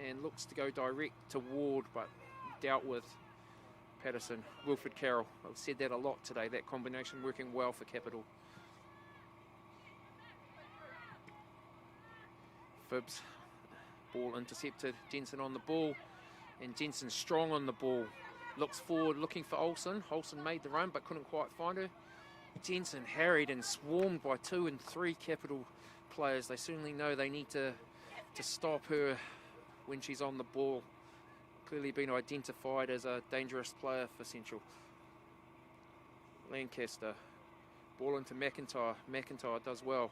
and looks to go direct to Ward, but dealt with. Patterson, Wilfred Carroll. I've said that a lot today, that combination working well for Capital. Phibbs, ball intercepted. Jensen on the ball, and Jensen strong on the ball. Looks forward, looking for Olsen. Olsen made the run, but couldn't quite find her. Jensen harried and swarmed by 2 and 3 Capital players. They certainly know they need to stop her when she's on the ball. Clearly been identified as a dangerous player for Central. Lancaster, ball into McIntyre. McIntyre does well.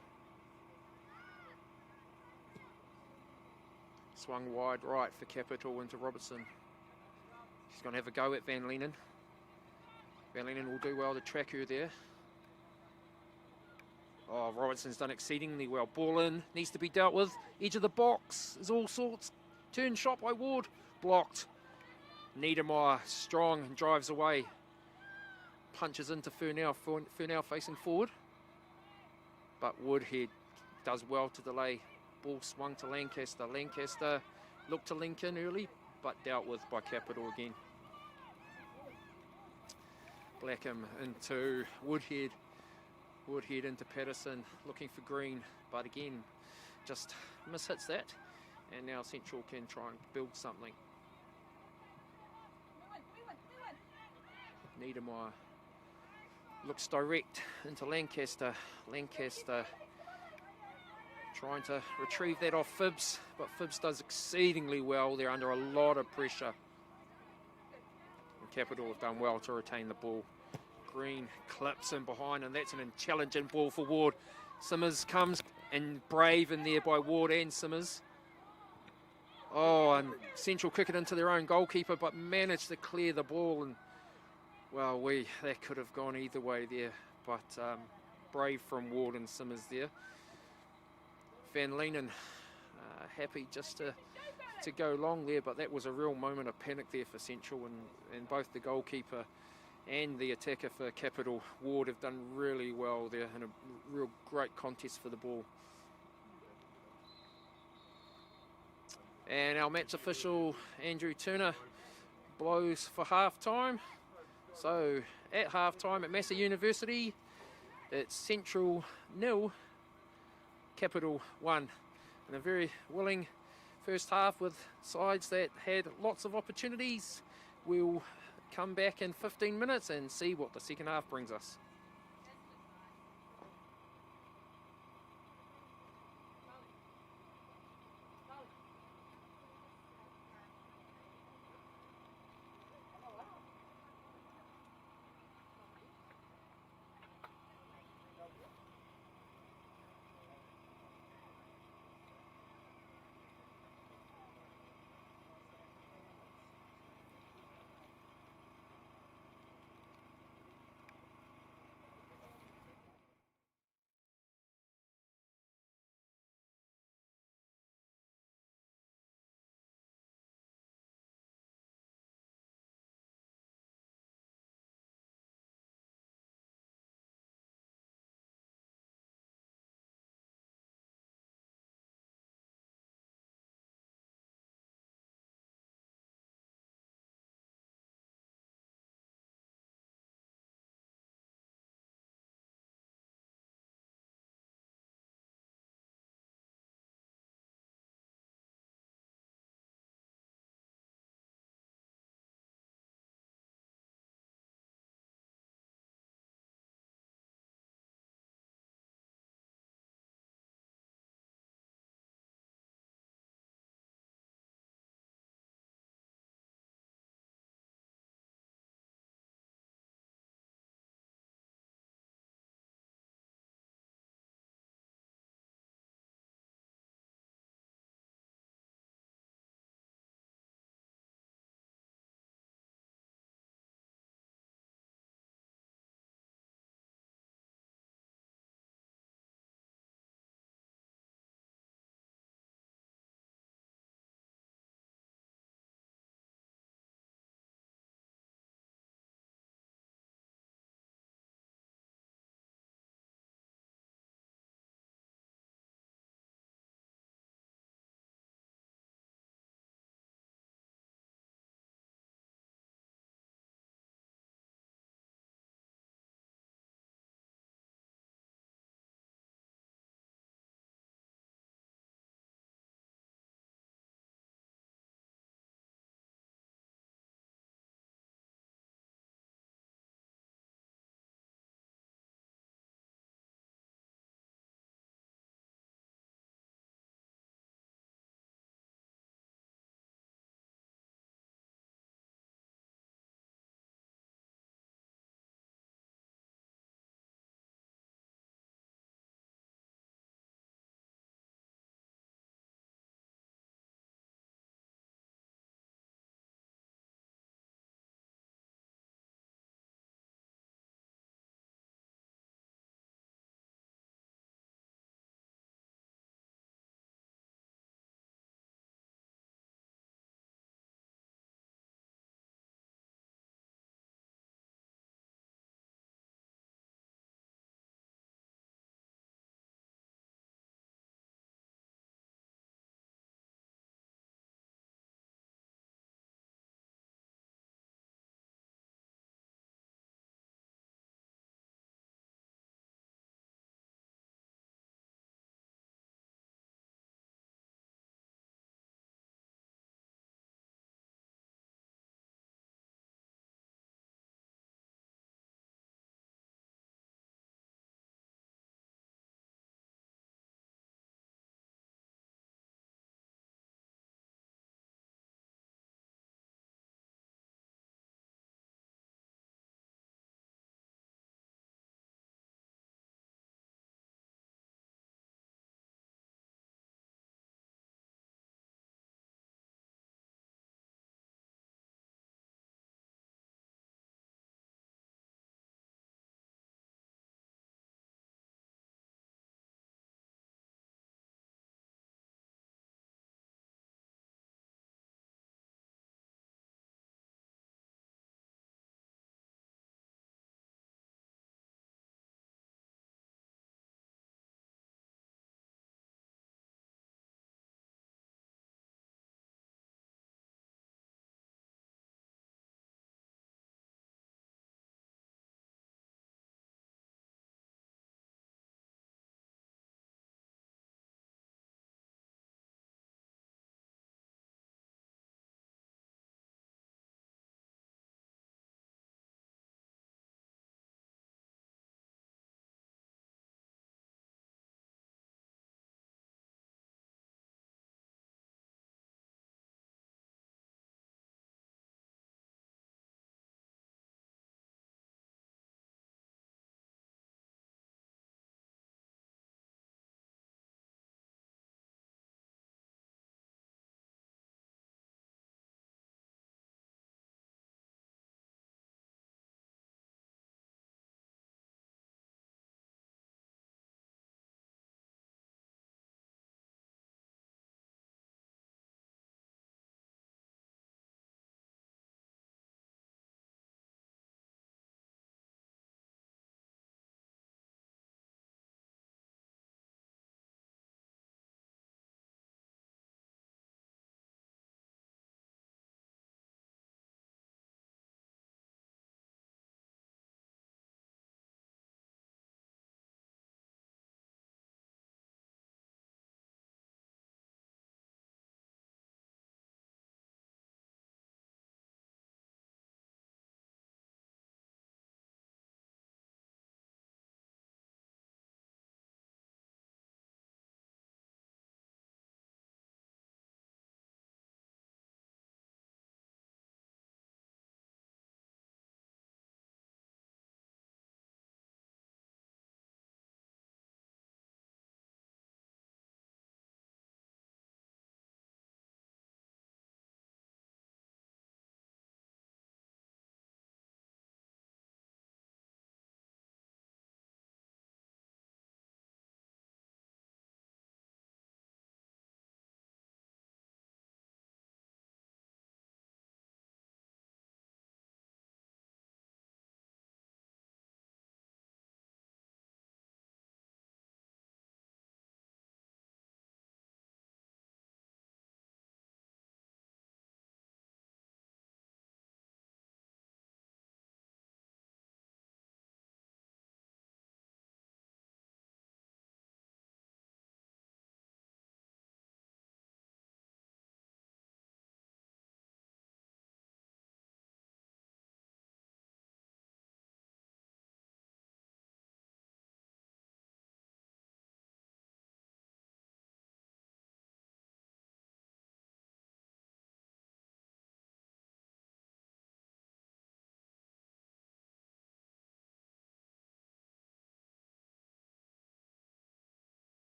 Swung wide right for Capital into Robertson. She's going to have a go at Van Leenen. Van Leenen will do well to track her there. Oh, Robertson's done exceedingly well. Ball in, needs to be dealt with. Edge of the box, there's all sorts. Turn shot by Ward. Blocked. Niedermeyer strong and drives away. Punches into Furnell. Furnell facing forward. But Woodhead does well to delay. Ball swung to Lancaster. Lancaster looked to link in early, but dealt with by Capital again. Blackham into Woodhead. Woodhead into Patterson, looking for Green, but again, just mishits that. And now Central can try and build something. Niedermeyer looks direct into Lancaster. Lancaster trying to retrieve that off Phibbs, but Phibbs does exceedingly well. They're under a lot of pressure. And Capital have done well to retain the ball. Green clips in behind, and that's an intelligent ball for Ward. Simmers comes, and brave in there by Ward and Simmers. Oh, and Central kick it into their own goalkeeper, but managed to clear the ball. And well, that could have gone either way there. But brave from Ward and Simmers there. Van Leenen happy just to go long there, but that was a real moment of panic there for Central, and both the goalkeeper and the attacker for Capital, Ward, have done really well there in a real great contest for the ball. And our match official, Andrew Turner, blows for half-time. So at half-time at Massey University, it's Central 0, Capital 1. And a very willing first half with sides that had lots of opportunities. We'll come back in 15 minutes and see what the second half brings us.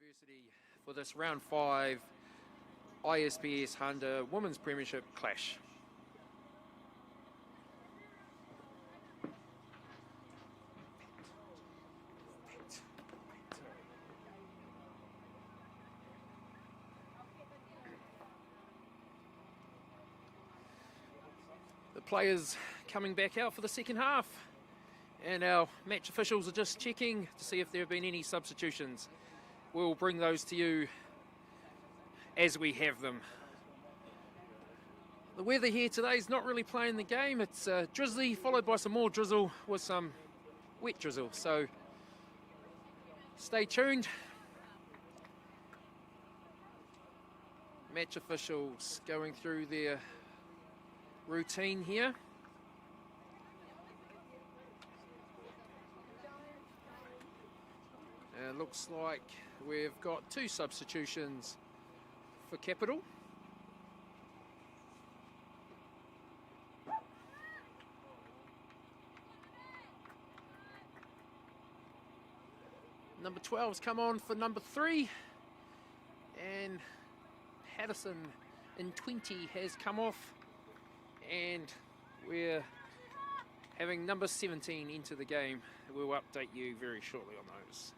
University for this round 5 ISPS Handa Women's Premiership clash. The players coming back out for the second half, and our match officials are just checking to see if there have been any substitutions. We'll bring those to you as we have them. The weather here today is not really playing the game. It's drizzly, followed by some more drizzle with some wet drizzle. So stay tuned. Match officials going through their routine here. It looks like we've got 2 substitutions for Capital. Number 12's come on for number 3, and Patterson in 20 has come off, and we're having number 17 into the game. We'll update you very shortly on those.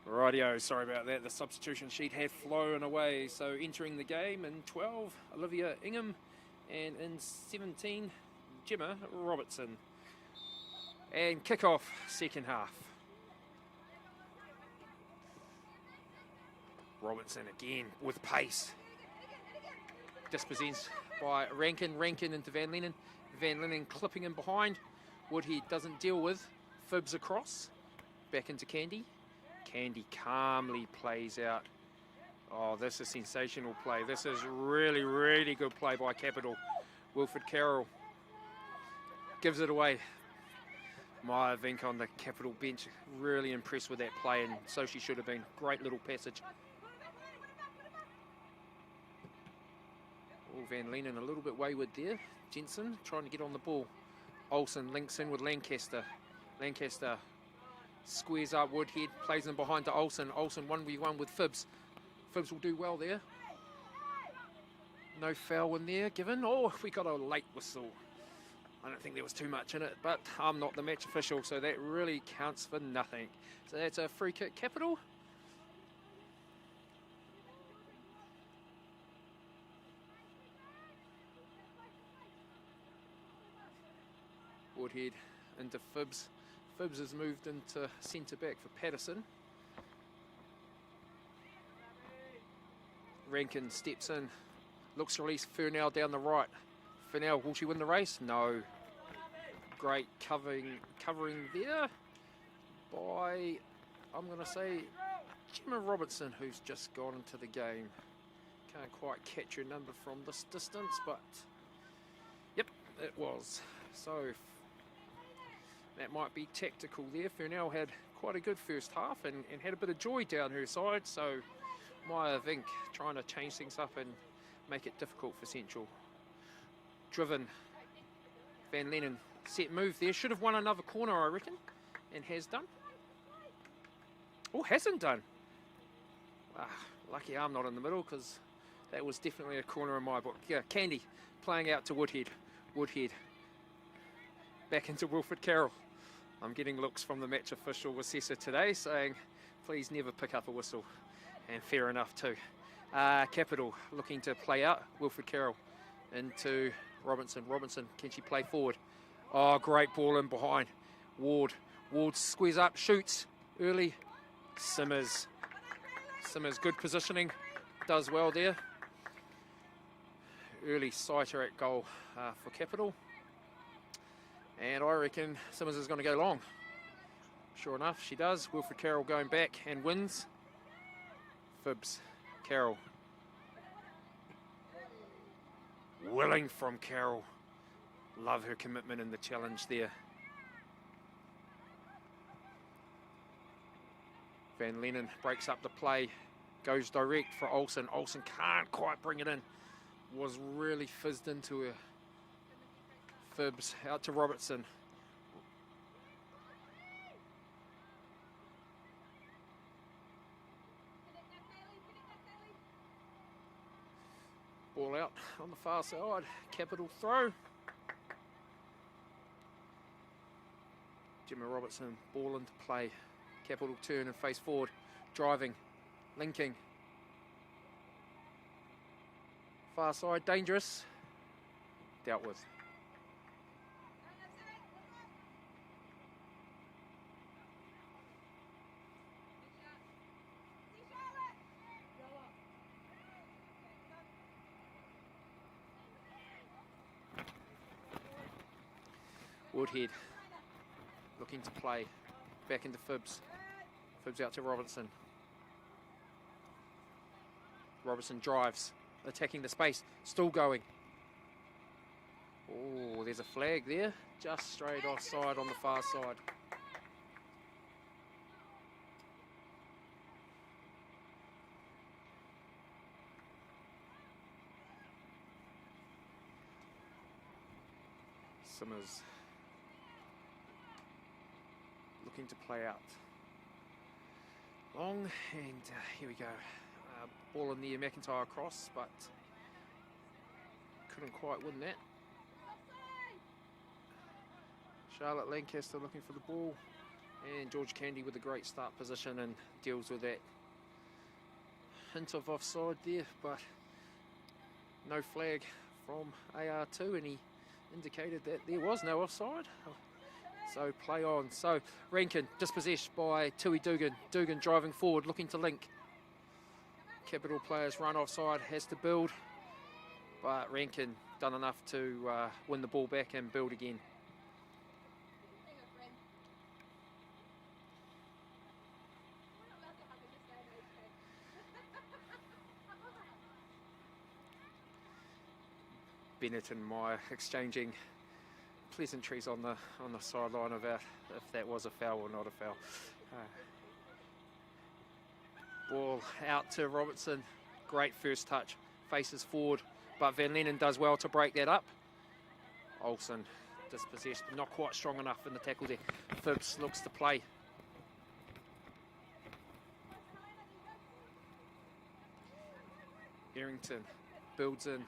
Rightio, sorry about that. The substitution sheet had flown away. So entering the game in 12, Olivia Ingham, and in 17, Gemma Robertson. And kick-off second half. Robertson again with pace. Dispossessed by Rankin. Rankin into Van Lennon. Van Lennon clipping in behind. Woodhead doesn't deal with. Fibs across. Back into Candy. Candy calmly plays out. Oh, this is sensational play. This is really, really good play by Capital. Wilfred Carroll gives it away. Maya Vink on the Capital bench, really impressed with that play, and so she should have been. Great little passage. Oh, Van Lennon a little bit wayward there. Jensen trying to get on the ball. Olsen links in with Lancaster. Lancaster squares up Woodhead, plays in behind to Olsen. Olsen 1v1 with Fibs. Fibs will do well there. No foul in there given. Oh, we got a late whistle. I don't think there was too much in it, but I'm not the match official, so that really counts for nothing. So that's a free kick, Capital. Woodhead into Fibs. Fibs has moved into centre-back for Patterson. Rankin steps in, looks released. Furnell down the right. Furnell, will she win the race? No. Great covering there by, I'm going to say, Gemma Robertson, who's just gone into the game. Can't quite catch her number from this distance, but yep, it was. So that might be tactical there. Furnell had quite a good first half and had a bit of joy down her side. So Maya Vink trying to change things up and make it difficult for Central. Driven. Van Lennon, set move there. Should have won another corner, I reckon, and has done. Oh, hasn't done. Lucky I'm not in the middle, because that was definitely a corner in my book. Yeah, Candy playing out to Woodhead. Woodhead back into Wilfred Carroll. I'm getting looks from the match official assessor today saying, please never pick up a whistle. And fair enough too. Capital looking to play out. Wilfred Carroll into Robinson. Robinson, can she play forward? Oh, great ball in behind. Ward. Ward squeeze up, shoots early. Simmers. Simmers, good positioning. Does well there. Early sighter at goal for Capital. And I reckon Simmers is going to go long. Sure enough, she does. Wilfred Carroll going back and wins. Fibs. Carroll. willing from Carol. Love her commitment in the challenge there. Van Lennon breaks up the play, goes direct for Olsen. Olsen can't quite bring it in. Was really fizzed into her. Phibbs out to Robertson. Ball out on the far side. Capital throw. Gemma Robertson, ball into play. Capital turn and face forward. Driving, linking. Far side, dangerous. Dealt with. Woodhead looking to play. Back into Phibbs. Phibbs out to Robertson. Robertson drives. Attacking the space. Still going. Oh, there's a flag there. Just straight offside on the far side. Simmers looking to play out. Long, and here we go. Ball in the air, McIntyre across, but couldn't quite win that. Charlotte Lancaster looking for the ball, and George Candy with a great start position and deals with that. Hint of offside there, but no flag from AR2, and he indicated that there was no offside. So play on. So Rankin dispossessed by Tui Dugan. Dugan driving forward, looking to link. Capital players run offside, has to build, but Rankin done enough to win the ball back and build again. Bennett and Meyer exchanging pleasantries on the sideline about if that was a foul or not a foul. Ball out to Robertson. Great first touch. Faces forward, but Van Lennon does well to break that up. Olsen dispossessed, but not quite strong enough in the tackle there. Phibbs looks to play. Harrington builds in.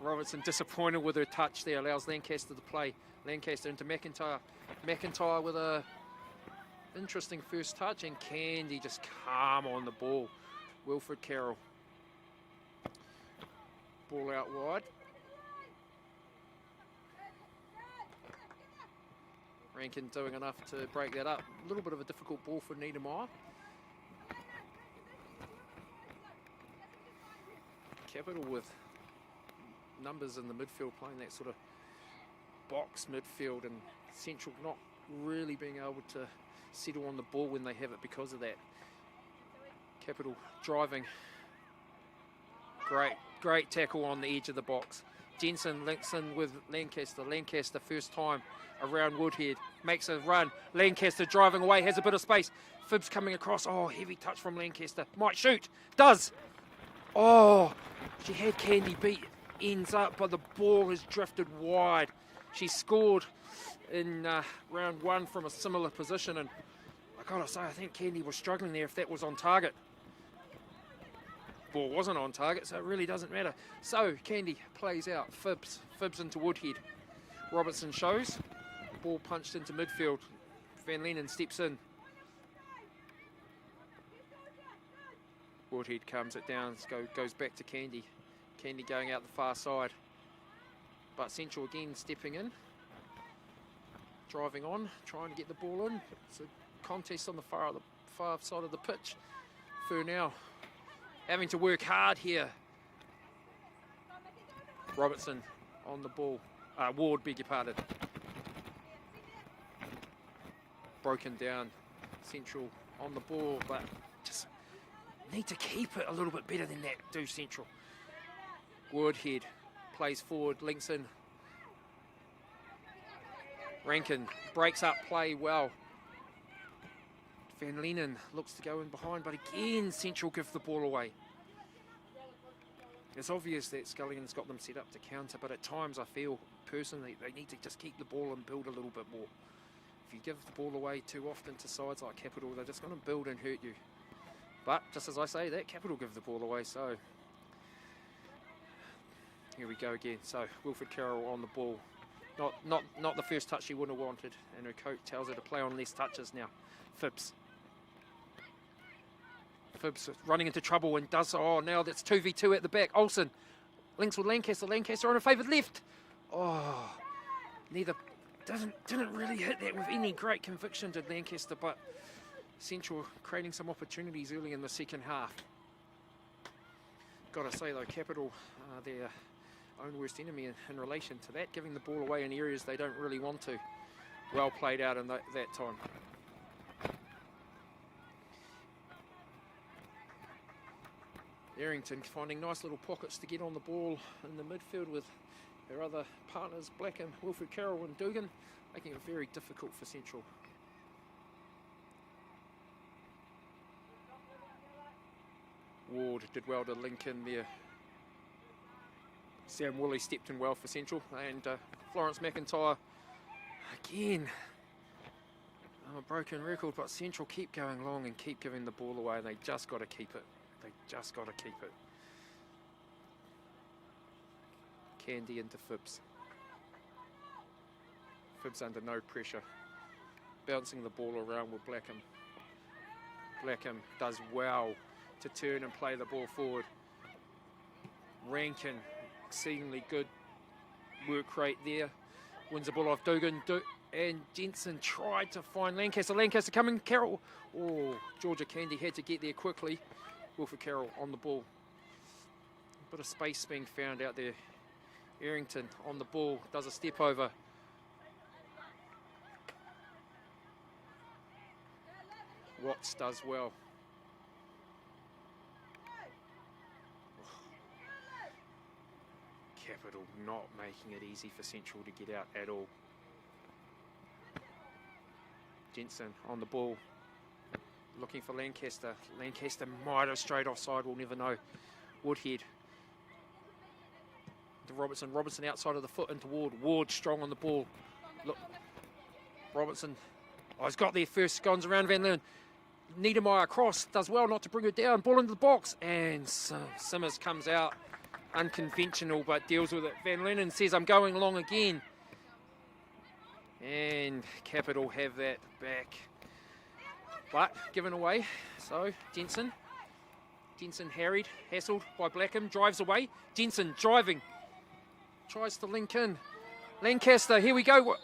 Robertson disappointed with her touch there, allows Lancaster to play. Lancaster into McIntyre. McIntyre with a interesting first touch, and Candy just calm on the ball. Wilfred Carroll. Ball out wide. Rankin doing enough to break that up. A little bit of a difficult ball for Niedermeyer. Capital with numbers in the midfield, playing that sort of box midfield, and Central not really being able to settle on the ball when they have it because of that. Capital driving. Great tackle on the edge of the box. Jensen links in with Lancaster. Lancaster first time around Woodhead. Makes a run. Lancaster driving away, has a bit of space. Phibbs coming across. Oh, heavy touch from Lancaster. Might shoot. Does. Oh, she had Candy beat. Ends up, but the ball has drifted wide. She scored in round one from a similar position, and I gotta say, I think Candy was struggling there if that was on target. Ball wasn't on target, so it really doesn't matter. So Candy plays out. Phibbs into Woodhead. Robertson shows. Ball punched into midfield. Van Lennon steps in. Woodhead comes it down, goes back to Candy. Candy going out the far side. But Central again stepping in. Driving on, trying to get the ball in. It's a contest on the far side of the pitch. Furnell having to work hard here. Robertson on the ball. Ward, beg your pardon. Broken down. Central on the ball, but just need to keep it a little bit better than that, do Central. Woodhead plays forward, links in. Rankin breaks up play well. Van Lennon looks to go in behind, but again, Central give the ball away. It's obvious that Scullion's got them set up to counter, but at times I feel, personally, they need to just keep the ball and build a little bit more. If you give the ball away too often to sides like Capital, they're just going to build and hurt you. But, just as I say that, Capital give the ball away, so... Here we go again. So, Wilfred Carroll on the ball. Not the first touch she would have wanted, and her coach tells her to play on less touches now. Phibbs running into trouble and does, oh, now that's 2v2 at the back. Olsen links with Lancaster. Lancaster on a favoured left. Oh, didn't really hit that with any great conviction, did Lancaster, but Central creating some opportunities early in the second half. Got to say though, Capital, their own worst enemy in relation to that, giving the ball away in areas they don't really want to. Well played out in that time. Errington finding nice little pockets to get on the ball in the midfield with their other partners, Blackham, Wilfred Carroll and Dugan, making it very difficult for Central. Ward did well to link in there. Sam Woolley stepped in well for Central, and Florence McIntyre again. A broken record, but Central keep going long and keep giving the ball away, and they just got to keep it. They just got to keep it. Candy into Phibbs. Phibbs under no pressure. Bouncing the ball around with Blackham. Blackham does well to turn and play the ball forward. Rankin, exceedingly good work rate there. Wins the ball off Dugan. And Jensen tried to find Lancaster. Lancaster coming, Carroll. Oh, Georgia Candy had to get there quickly. Wilfred Carroll on the ball. A bit of space being found out there. Errington on the ball, does a step over. Watts does well. Capital not making it easy for Central to get out at all. Jensen on the ball, looking for Lancaster. Lancaster might have strayed offside, we'll never know. Woodhead to Robertson. Robertson outside of the foot into Ward. Ward strong on the ball. Look, Robertson. Oh, he's got there first. Goes around Van Leeuwen. Niedermeyer cross. Does well not to bring it down. Ball into the box. And Simmers comes out. Unconventional, but deals with it. Van Leeuwen says, I'm going long again. And Capital have that back. But given away. So Jensen harried, hassled by Blackham, drives away. Jensen driving, tries to link in. Lancaster, here we go.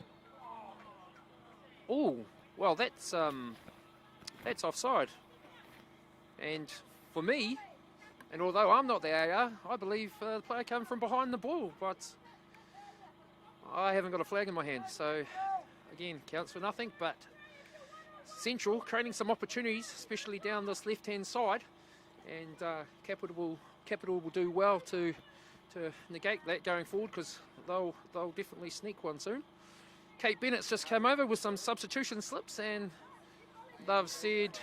Oh, well that's offside. And for me, and although I'm not the AR, I believe the player came from behind the ball, but I haven't got a flag in my hand, so again, counts for nothing. But Central creating some opportunities, especially down this left-hand side, and Capital will do well to negate that going forward, because they'll definitely sneak one soon. Kate Bennett's just come over with some substitution slips, and they've said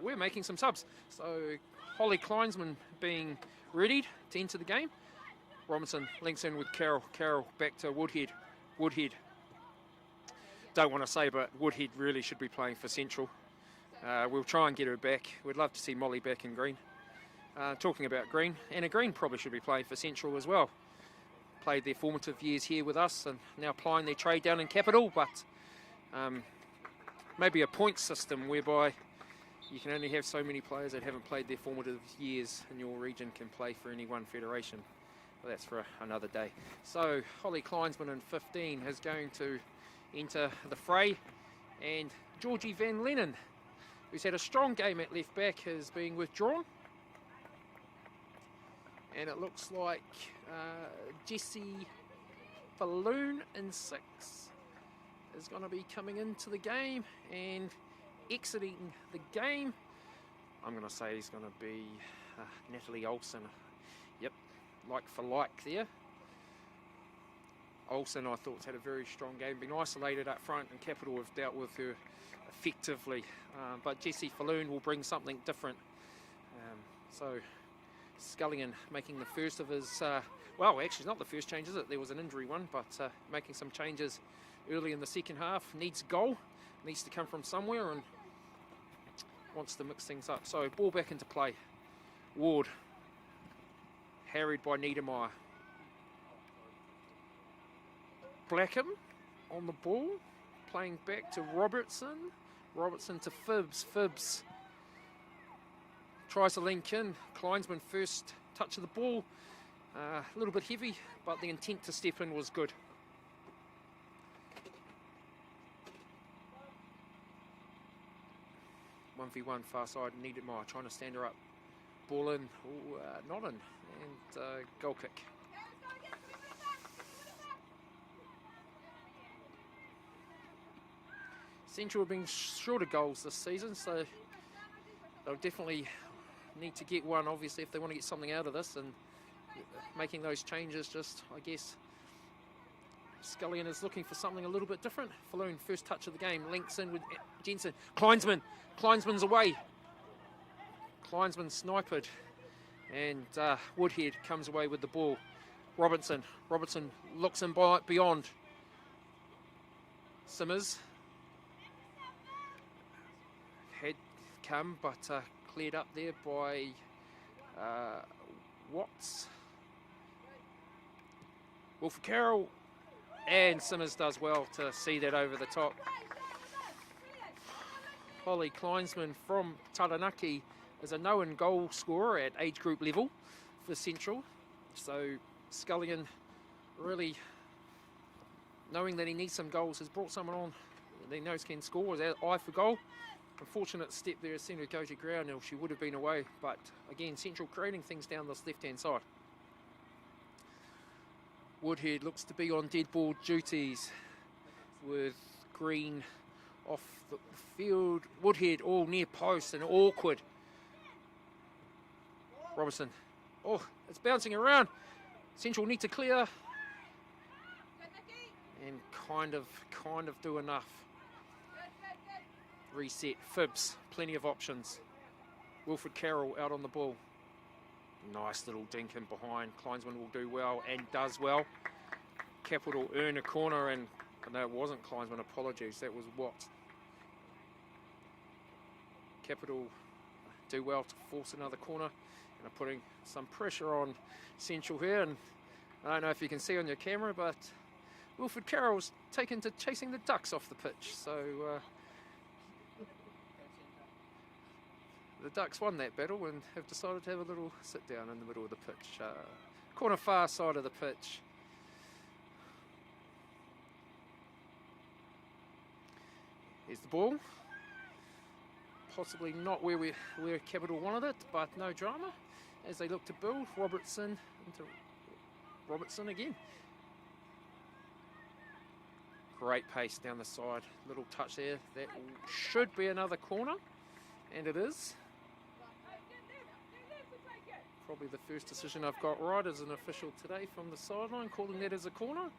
we're making some subs. So Holly Kleinsman being readied to enter the game. Robinson links in with Carroll. Carroll back to Woodhead. Woodhead. Don't want to say, but Woodhead really should be playing for Central. We'll try and get her back. We'd love to see Molly back in green. Talking about green, Anna Green probably should be playing for Central as well. Played their formative years here with us and now applying their trade down in Capital, but maybe a point system whereby you can only have so many players that haven't played their formative years in your region can play for any one federation. Well, that's for another day. So Holly Kleinsman in 15 is going to enter the fray, and Georgie Van Leeuwen, who's had a strong game at left back, is being withdrawn. And it looks like Jessie Falloon in 6 is going to be coming into the game, and exiting the game, I'm going to say he's going to be Natalie Olsen. like for like there. Olsen, I thought, had a very strong game, been isolated up front, and Capital have dealt with her effectively. But Jessie Falloon will bring something different. So Scullion making the first of his, well, actually not the first change, is it? There was an injury one, but making some changes early in the second half. Needs a goal, needs to come from somewhere, and wants to mix things up. So ball back into play. Ward, harried by Niedermeyer. Blackham on the ball, playing back to Robertson. Robertson to Phibbs. Phibbs tries to link in. Kleinsman first touch of the ball. A little bit heavy, but the intent to step in was good. One v one far side, Niedermeyer trying to stand her up. Ball in, not in, and goal kick. Central have been short of goals this season, so they'll definitely need to get one, obviously, if they want to get something out of this, and making those changes just, I guess, Scullion is looking for something a little bit different. Falloon, first touch of the game, links in with Jensen. Kleinsman's away. Kleinsman sniped, and Woodhead comes away with the ball. Robertson looks in beyond. Simmers had come, but cleared up there by Watts. Wilfred Carroll, and Simmers does well to see that over the top. Holly Kleinsman from Taranaki is a known goal scorer at age group level for Central. So Scullion, really knowing that he needs some goals, has brought someone on that he knows can score, with that eye for goal. Unfortunate step there as Central goes to ground, or she would have been away. But again, Central creating things down this left-hand side. Woodhead looks to be on dead ball duties with Green off the field. Woodhead all near post and awkward. Robertson, oh, it's bouncing around. Central need to clear and kind of do enough. Reset. Phibbs, plenty of options. Wilfred Carroll out on the ball. Nice little dink in behind. Kleinsman will do well and does well. Capital earn a corner, and no, it wasn't Kleinsman, apologies, that was Watt. Capital do well to force another corner and are putting some pressure on Central here. And I don't know if you can see on your camera, but Wilfred Carroll's taken to chasing the ducks off the pitch. So the Ducks won that battle and have decided to have a little sit down in the middle of the pitch. Corner far side of the pitch. Here's the ball. Possibly not where Capital wanted it, but no drama as they look to build. Robertson into Robertson again. Great pace down the side. Little touch there. That should be another corner, and it is. Probably the first decision I've got right as an official today from the sideline, calling that as a corner.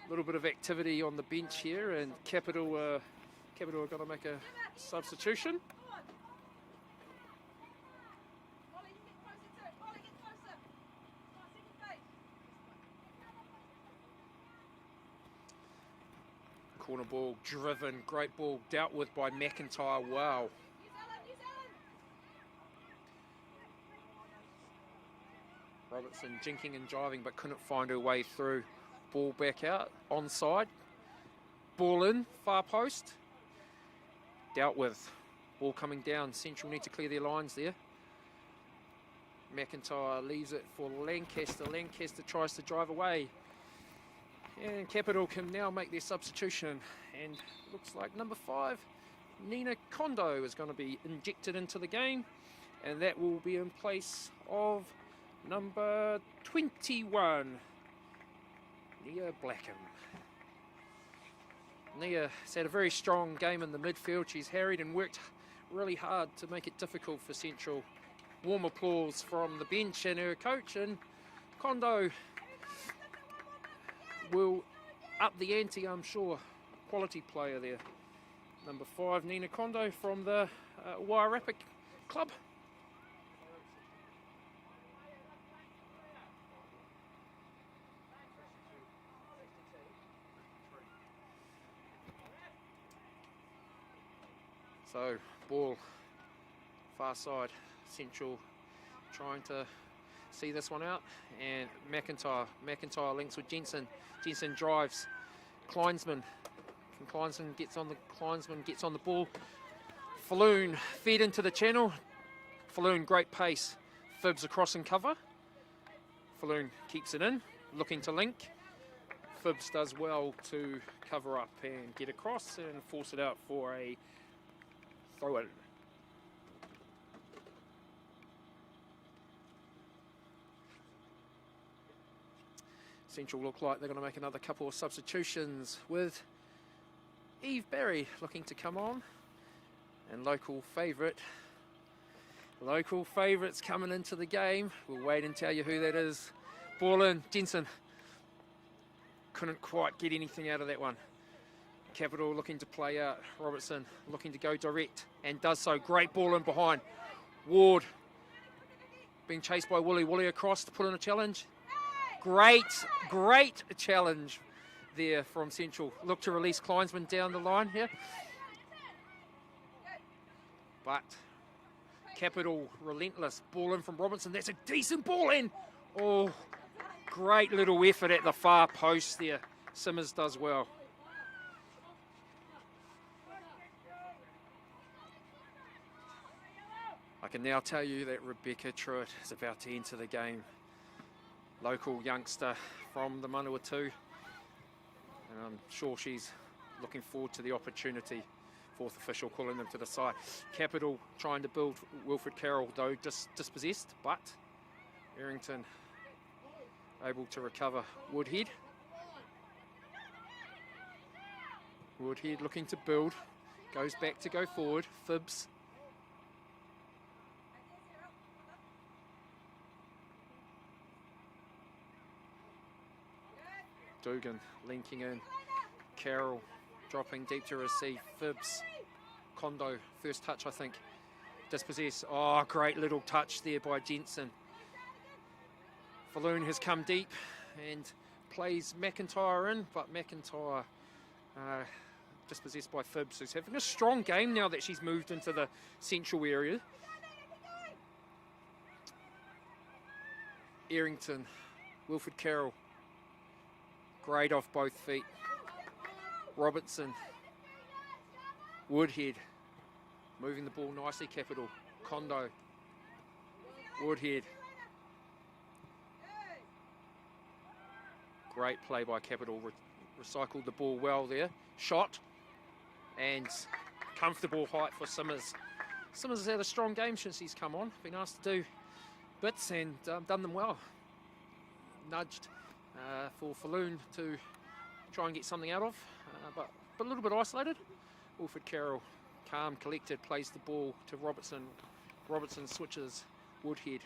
A little bit of activity on the bench here, and Capital are going to make a substitution. Corner ball driven, great ball dealt with by McIntyre. Wow. Robertson jinking and jiving, but couldn't find her way through. Ball back out, onside. Ball in, far post. Dealt with. Ball coming down. Central need to clear their lines there. McIntyre leaves it for Lancaster. Lancaster tries to drive away. And Capital can now make their substitution. And looks like number 5, Nina Kondo, is going to be injected into the game. And that will be in place of number 21, Nia Blackham. Nia has had a very strong game in the midfield. She's harried and worked really hard to make it difficult for Central warm applause from the bench and her coach, and Kondo will up the ante, I'm sure. Quality player there. Number 5, Nina Kondo from the Wairarapa club. So, ball, far side, Central trying to see this one out, and McIntyre links with Jensen. Jensen drives, Kleinsman gets on the ball. Falloon fed into the channel. Falloon, great pace. Phibbs across and cover. Falloon keeps it in, looking to link. Phibbs does well to cover up and get across and force it out for a throw in. Central look like they're going to make another couple of substitutions, with Eve Berry looking to come on, and local favourites coming into the game. We'll wait and tell you who that is. Ball in, Jensen couldn't quite get anything out of that one. Capital looking to play out. Robertson looking to go direct and does so. Great ball in behind. Ward being chased by Woolley. Woolley across to put in a challenge. Great challenge there from Central. Look to release Kleinsman down the line here. But Capital relentless. Ball in from Robinson. That's a decent ball in. Oh, great little effort at the far post there. Simmers does well. I can now tell you that Rebecca Truitt is about to enter the game. Local youngster from the Manawatu, and I'm sure she's looking forward to the opportunity. Fourth official calling them to the side. Capital trying to build. Wilfred Carroll though dispossessed, but Errington able to recover. Woodhead looking to build, goes back to go forward. Phibbs. Dugan linking in. Carroll dropping deep to receive. Phibbs. Kondo, first touch I think. Dispossess. Oh, great little touch there by Jensen. Falloon has come deep and plays McIntyre in, but McIntyre dispossessed by Phibbs, who's having a strong game now that she's moved into the central area. Errington, Wilfred Carroll. Great off both feet. Robertson. Woodhead. Moving the ball nicely, Capital. Kondo. Woodhead. Great play by Capital. Recycled the ball well there. Shot. And comfortable height for Simmers. Simmers has had a strong game since he's come on. Been asked to do bits and done them well. Nudged for Falloon to try and get something out of, but a little bit isolated. Wilfred Carroll, calm, collected, plays the ball to Robertson. Robertson switches. Woodhead.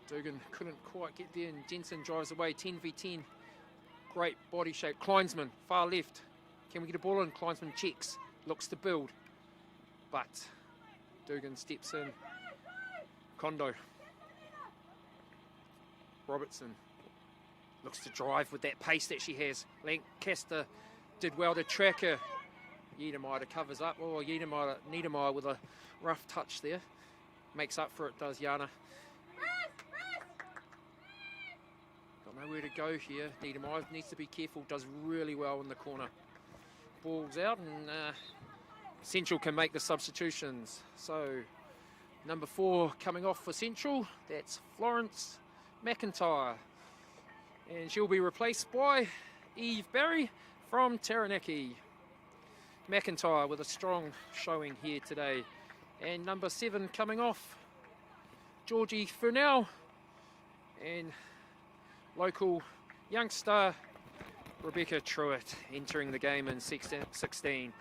Dugan couldn't quite get there, and Jensen drives away. 10v10. Great body shape. Kleinsman, far left. Can we get a ball in? Kleinsman checks, looks to build, but Dugan steps in. Kondo. Robertson looks to drive with that pace that she has. Lancaster did well to track her. Niedermeyer covers up. Oh, Niedermeyer with a rough touch there. Makes up for it, does Jana. Got nowhere to go here. Niedermeyer needs to be careful. Does really well in the corner. Ball's out, and Central can make the substitutions. So number 4 coming off for Central, that's Florence McIntyre. And she'll be replaced by Eve Berry from Taranaki. McIntyre with a strong showing here today. And number 7 coming off, Georgie Furnell. And local youngster Rebecca Truitt entering the game in 16.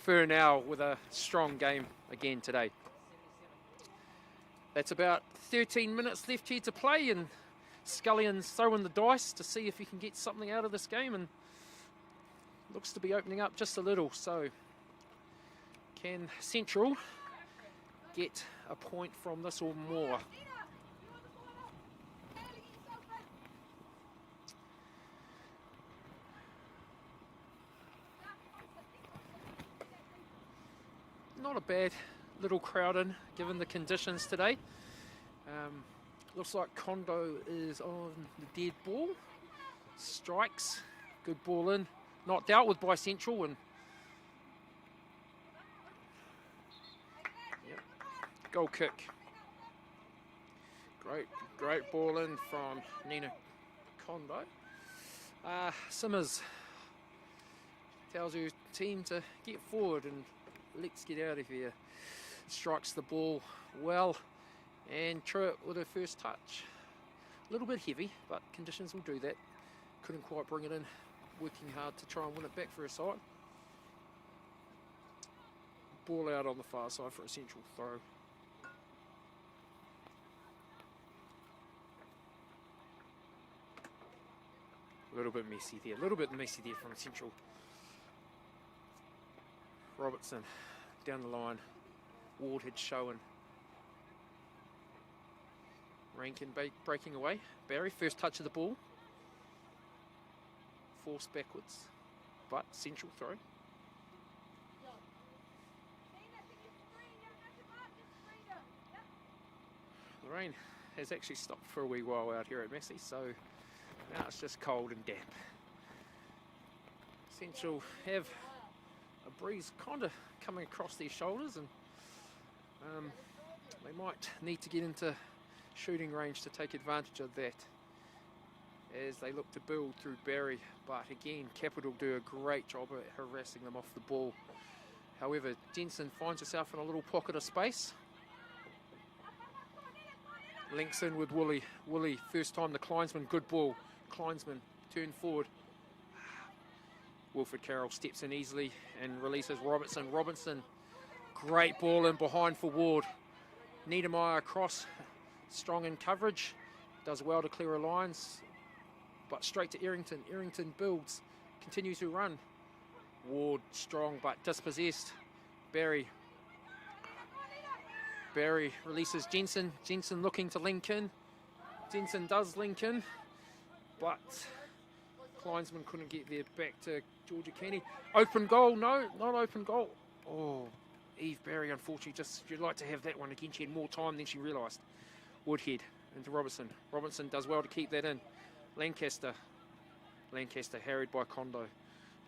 Furnell with a strong game again today. That's about 13 minutes left here to play, and Scullion's throwing the dice to see if he can get something out of this game, and looks to be opening up just a little. So can Central get a point from this or more? Not a bad little crowd in, given the conditions today. Looks like Kondo is on the dead ball. Strikes, good ball in, not dealt with by Central, and yep, goal kick. Great ball in from Nina Kondo. Simmers tells her team to get forward and let's get out of here. Strikes the ball well, and Truitt with her first touch. A little bit heavy, but conditions will do that. Couldn't quite bring it in, working hard to try and win it back for her side. Ball out on the far side for a Central throw. A little bit messy there from Central. Robertson down the line. Ward had shown. Rankin breaking away. Barry, first touch of the ball. Forced backwards, but Central throw. The rain has actually stopped for a wee while out here at Massey, so now it's just cold and damp. Central have a breeze kind of coming across their shoulders, and they might need to get into shooting range to take advantage of that as they look to build through Barry. But again, Capital do a great job at harassing them off the ball. However, Jensen finds herself in a little pocket of space. Links in with Woolley. Woolley, first time the Kleinsman, good ball. Kleinsman, turn forward. Wilfred Carroll steps in easily and releases Robertson. Robinson, great ball in behind for Ward. Niedermeyer across, strong in coverage, does well to clear her lines, but straight to Errington. Errington builds, continues to run. Ward strong but dispossessed. Barry releases Jensen. Jensen looking to link in. Jensen does link in, but Kleinsman couldn't get there. Back to Georgia Kenny. Open goal, no, not open goal. Oh, Eve Barry, unfortunately, you'd like to have that one again. She had more time than she realised. Woodhead into Robertson. Robertson does well to keep that in. Lancaster harried by Kondo.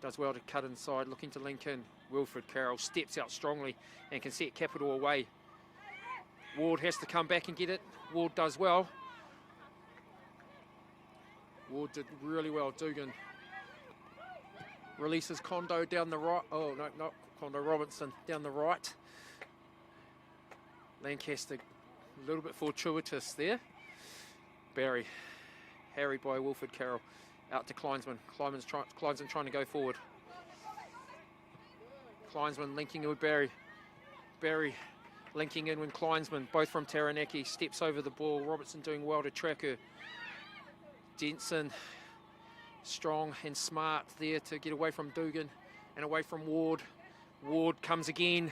Does well to cut inside, looking to link in. Wilfred Carroll steps out strongly and can set Capital away. Ward has to come back and get it. Ward does well. Ward did really well. Dugan releases Kondo down the right. Oh, no, not Kondo. Robinson down the right. Lancaster a little bit fortuitous there. Barry harried by Wilfred Carroll. Out to Kleinsman. Kleinsman trying to go forward. Kleinsman linking in with Barry. Barry linking in with Kleinsman, both from Taranaki. Steps over the ball. Robertson doing well to track her. Jensen strong and smart there to get away from Dugan and away from Ward. Ward comes again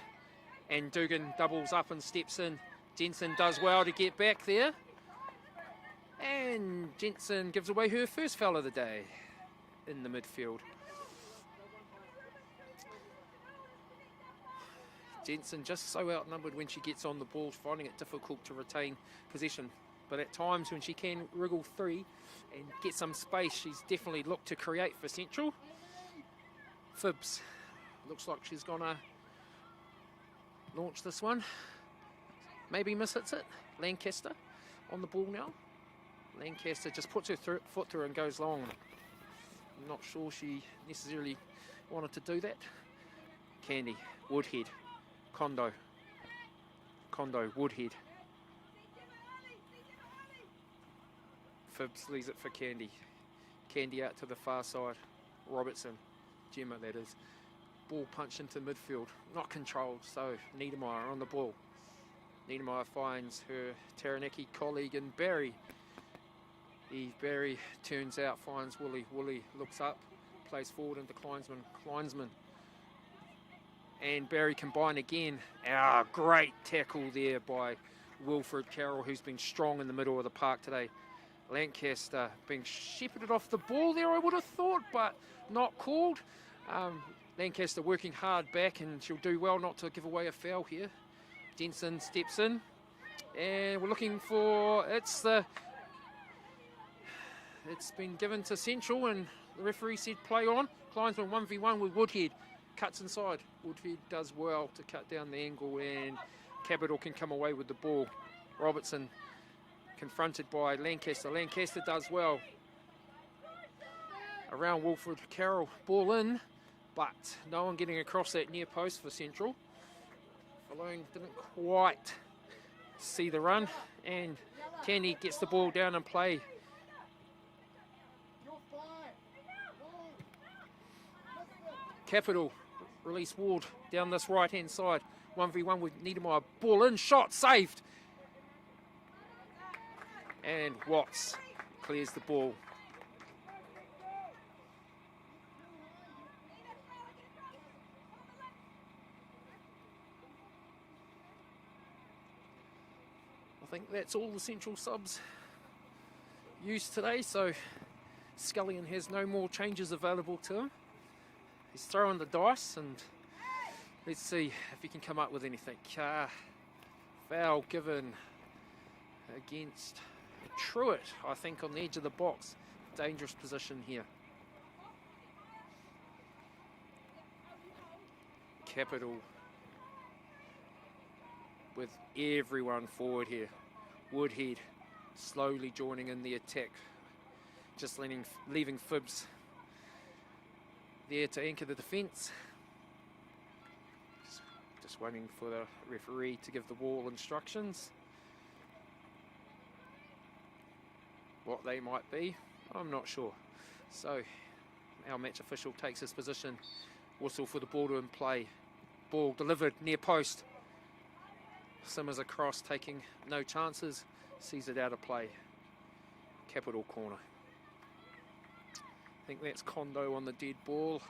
and Dugan doubles up and steps in. Jensen does well to get back there. And Jensen gives away her first foul of the day in the midfield. Jensen just so outnumbered when she gets on the ball, finding it difficult to retain possession. But at times when she can wriggle free and get some space, she's definitely looked to create for Central. Phibbs, looks like she's gonna launch this one. Maybe mishits it. Lancaster on the ball now. Lancaster just puts her foot through and goes long. I'm not sure she necessarily wanted to do that. Candy, Woodhead, Kondo, Woodhead. Phibbs leaves it for Candy. Candy out to the far side. Robertson, Gemma that is. Ball punched into midfield, not controlled, so Niedermeyer on the ball. Niedermeyer finds her Taranaki colleague in Barry. Barry turns out, finds Woolley. Woolley looks up, plays forward into Kleinsman. And Barry combine again. Great tackle there by Wilfred Carroll, who's been strong in the middle of the park today. Lancaster being shepherded off the ball there, I would have thought, but not called. Lancaster working hard back, and she'll do well not to give away a foul here. Jensen steps in, and we're looking for, it's been given to Central, and the referee said play on. Kleinsman 1v1 with Woodhead, cuts inside. Woodhead does well to cut down the angle, and Capital can come away with the ball. Robertson confronted by Lancaster. Lancaster does well. Around Wilfred Carroll, ball in, but no one getting across that near post for Central. Malone didn't quite see the run, and Tandy gets the ball down and play. Capital release Ward down this right hand side. 1v1 with Niedermeyer. Ball in, shot, saved. And Watts clears the ball. I think that's all the Central subs used today, so Scullion has no more changes available to him. He's throwing the dice, and let's see if he can come up with anything. Foul given against Truitt, I think, on the edge of the box. Dangerous position here. Capital with everyone forward here. Woodhead slowly joining in the attack, just leaving Phibbs there to anchor the defence. Just waiting for the referee to give the ball instructions. What they might be, I'm not sure. So our match official takes his position. Whistle for the ball to in play. Ball delivered near post. Simmers across, taking no chances. Sees it out of play. Capital corner. I think that's Kondo on the dead ball.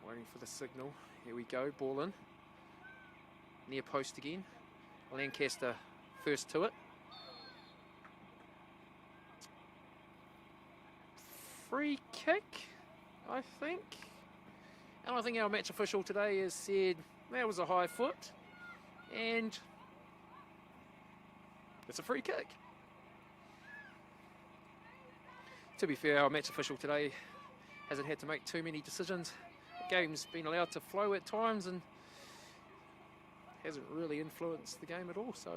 Waiting for the signal. Here we go, ball in. Near post again. Lancaster first to it. Free kick, I think. And I think our match official today has said that was a high foot, and it's a free kick. To be fair, our match official today hasn't had to make too many decisions. The game's been allowed to flow at times and hasn't really influenced the game at all. So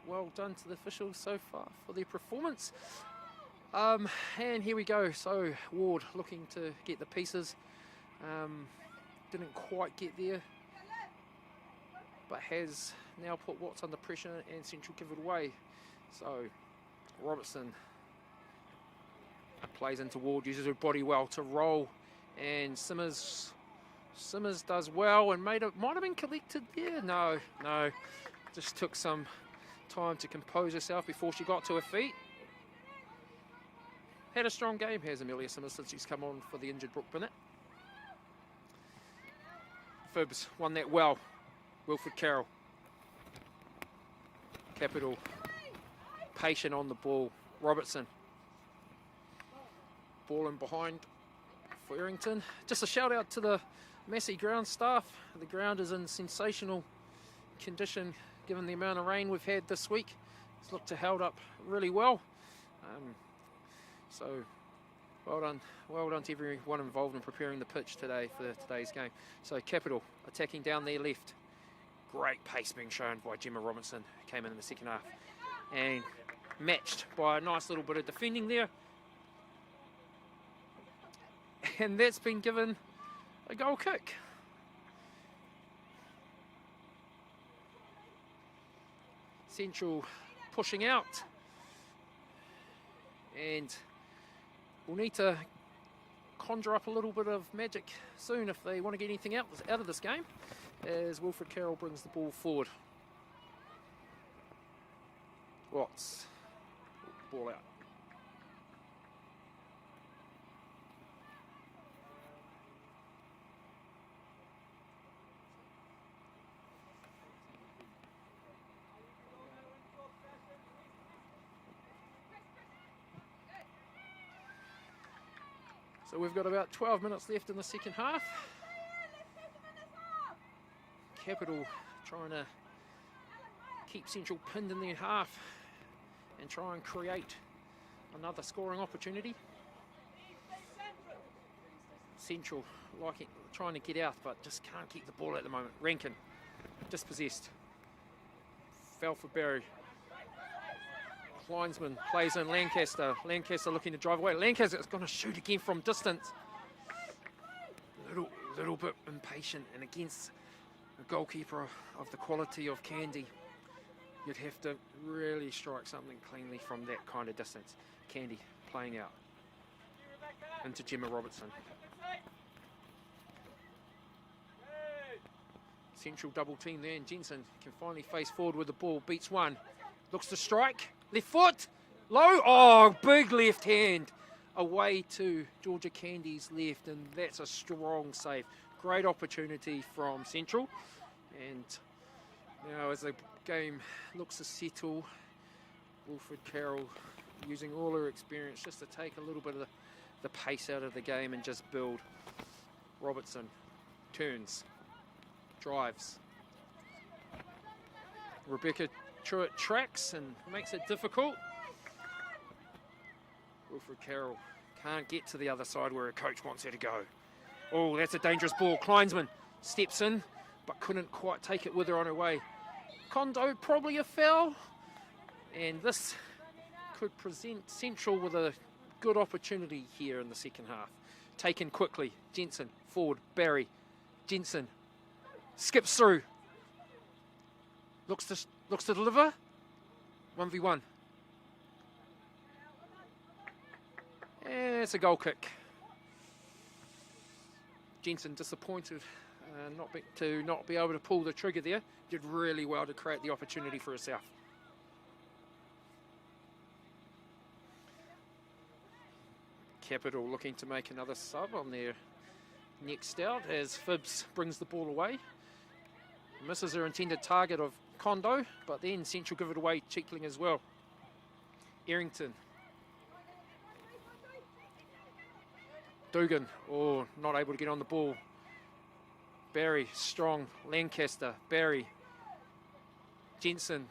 well done to the officials so far for their performance. And here we go. So Ward looking to get the pieces. Didn't quite get there, but has now put Watts under pressure, and Central give it away. So Robertson plays into Ward, uses her body well to roll, and Simmers does well and might have been collected there. No, just took some time to compose herself before she got to her feet. Had a strong game, has Amelia Simmers, since she's come on for the injured Brooke Bennett. Phibbs won that well. Wilfred Carroll. Capital patient on the ball. Robertson. Ball in behind for Errington. Just a shout out to the Massey ground staff. The ground is in sensational condition given the amount of rain we've had this week. It's looked to held up really well. So well done to everyone involved in preparing the pitch today for today's game. So Capital attacking down their left. Great pace being shown by Gemma Robinson, who came in the second half. And matched by a nice little bit of defending there. And that's been given a goal kick. Central pushing out. And we'll need to conjure up a little bit of magic soon if they want to get anything out of this game, as Wilfred Carroll brings the ball forward. Watts, ball out. So we've got about 12 minutes left in the second half. Capital trying to keep Central pinned in their half and try and create another scoring opportunity. Central trying to get out, but just can't keep the ball at the moment. Rankin, dispossessed. Fell for Barry. Kleinsman plays in Lancaster. Lancaster looking to drive away. Lancaster's going to shoot again from distance. Little bit impatient, and against a goalkeeper of the quality of Candy, you'd have to really strike something cleanly from that kind of distance. Candy playing out into Gemma Robertson. Central double team there, and Jensen can finally face forward with the ball. Beats one. Looks to strike. Left foot. Low. Oh, big left hand. Away to Georgia Candy's left, and that's a strong save. Great opportunity from Central. And now as the game looks to settle, Wilfred Carroll using all her experience just to take a little bit of the pace out of the game and just build. Robertson turns, drives. Rebecca Truitt tracks and makes it difficult. Wilfred Carroll can't get to the other side where her coach wants her to go. Oh, that's a dangerous ball. Kleinsman steps in, but couldn't quite take it with her on her way. Kondo, probably a foul. And this could present Central with a good opportunity here in the second half. Taken quickly. Jensen, forward, Barry. Jensen skips through. Looks to deliver. 1v1. And it's a goal kick. Jensen disappointed not be able to pull the trigger there. Did really well to create the opportunity for herself. Capital looking to make another sub on their next out as Phibbs brings the ball away. Misses her intended target of Kondo, but then Central give it away cheekling as well. Errington. Dugan, not able to get on the ball. Barry, strong. Lancaster, Barry. Jensen.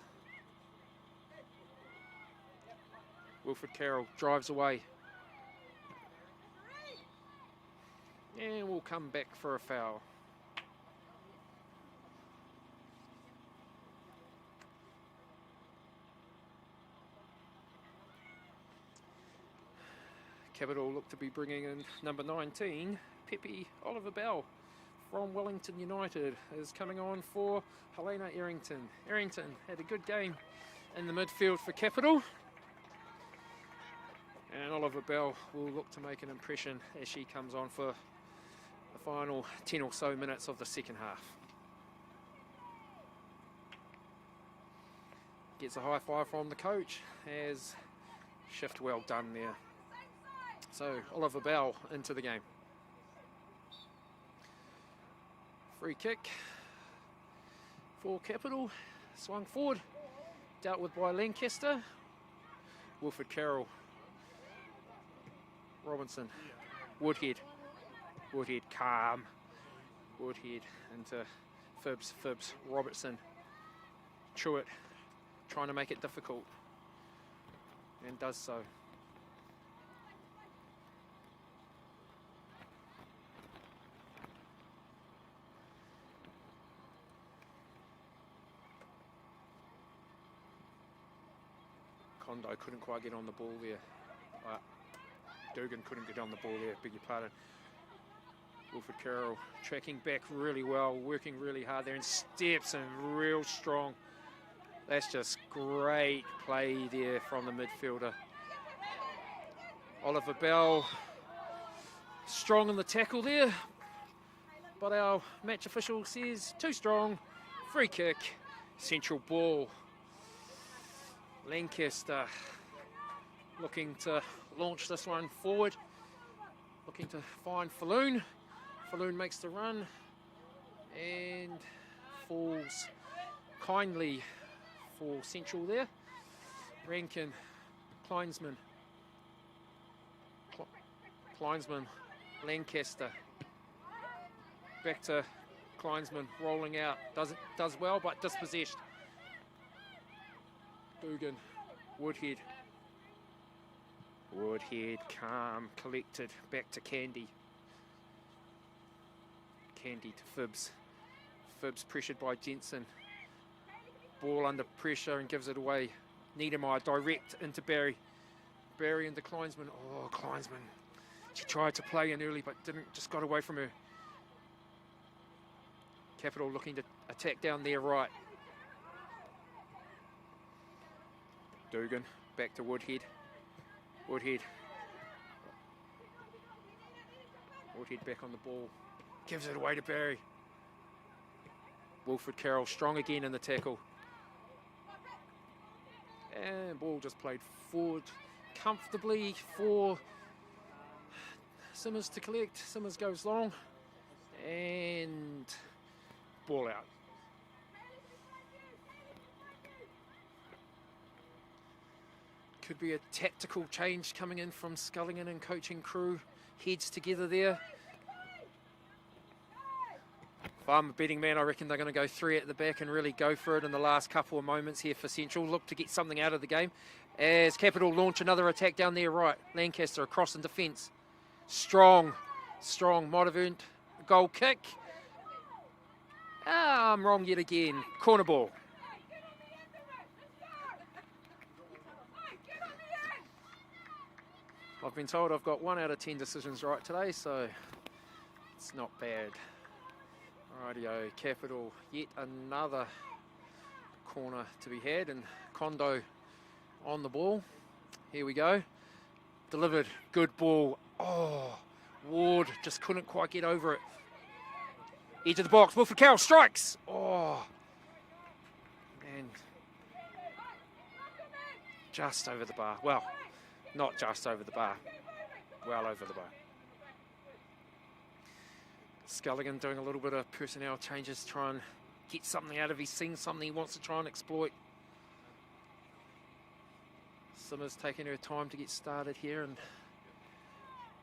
Wilfred Carroll drives away. And we'll come back for a foul. Capital look to be bringing in number 19, Pepe Oliver Bell from Wellington United is coming on for Helena Errington. Errington had a good game in the midfield for Capital. And Oliver Bell will look to make an impression as she comes on for the final 10 or so minutes of the second half. Gets a high five from the coach as shift well done there. So Oliver Bell into the game. Free kick for Capital. Swung forward. Dealt with by Lancaster. Wilfred Carroll. Robinson. Woodhead. Woodhead calm. Woodhead into Phibbs. Robertson. Truitt trying to make it difficult. And does so. Kondo couldn't quite get on the ball there. Dugan couldn't get on the ball there, beg your pardon. Wilfred Carroll tracking back really well, working really hard there, and steps in real strong. That's just great play there from the midfielder. Oliver Bell Strong in the tackle there, but our match official says too strong. Free kick, Central ball. Lancaster looking to launch this one forward, looking to find Falloon. Falloon makes the run and falls kindly for Central there. Rankin, Kleinsman, Kleinsman, Lancaster, back to Kleinsman, rolling out, does well but dispossessed. Dugan, Woodhead, calm, collected, back to Candy. Candy to Phibbs. Phibbs pressured by Jensen. Ball under pressure and gives it away. Niedermeyer direct into Barry. Barry into Kleinsman. Oh, Kleinsman. She tried to play in early but just got away from her. Capital looking to attack down their right. Dugan back to Woodhead. Woodhead back on the ball. Gives it away to Barry. Wilfred Carroll strong again in the tackle. And ball just played forward comfortably for Simmers to collect. Simmers goes long. And ball out. Could be a tactical change coming in from Sculligan and coaching crew. Heads together there. If I'm a betting man, I reckon they're going to go 3 at the back and really go for it in the last couple of moments here for Central. Look to get something out of the game as Capital launch another attack down their right. Lancaster across in defence. Strong. Might have earned a goal kick. I'm wrong yet again. Corner ball. I've been told I've got 1 out of 10 decisions right today, so it's not bad. Rightio, Capital, yet another corner to be had, and Kondo on the ball. Here we go. Delivered, good ball. Oh, Ward just couldn't quite get over it. Edge of the box, Wilfred Carroll strikes. Oh, man. Just over the bar. Well, not just over the bar. Well over the bar. Sculligan doing a little bit of personnel changes, try and get something out of his scene, something he wants to try and exploit. Simmers taking her time to get started here and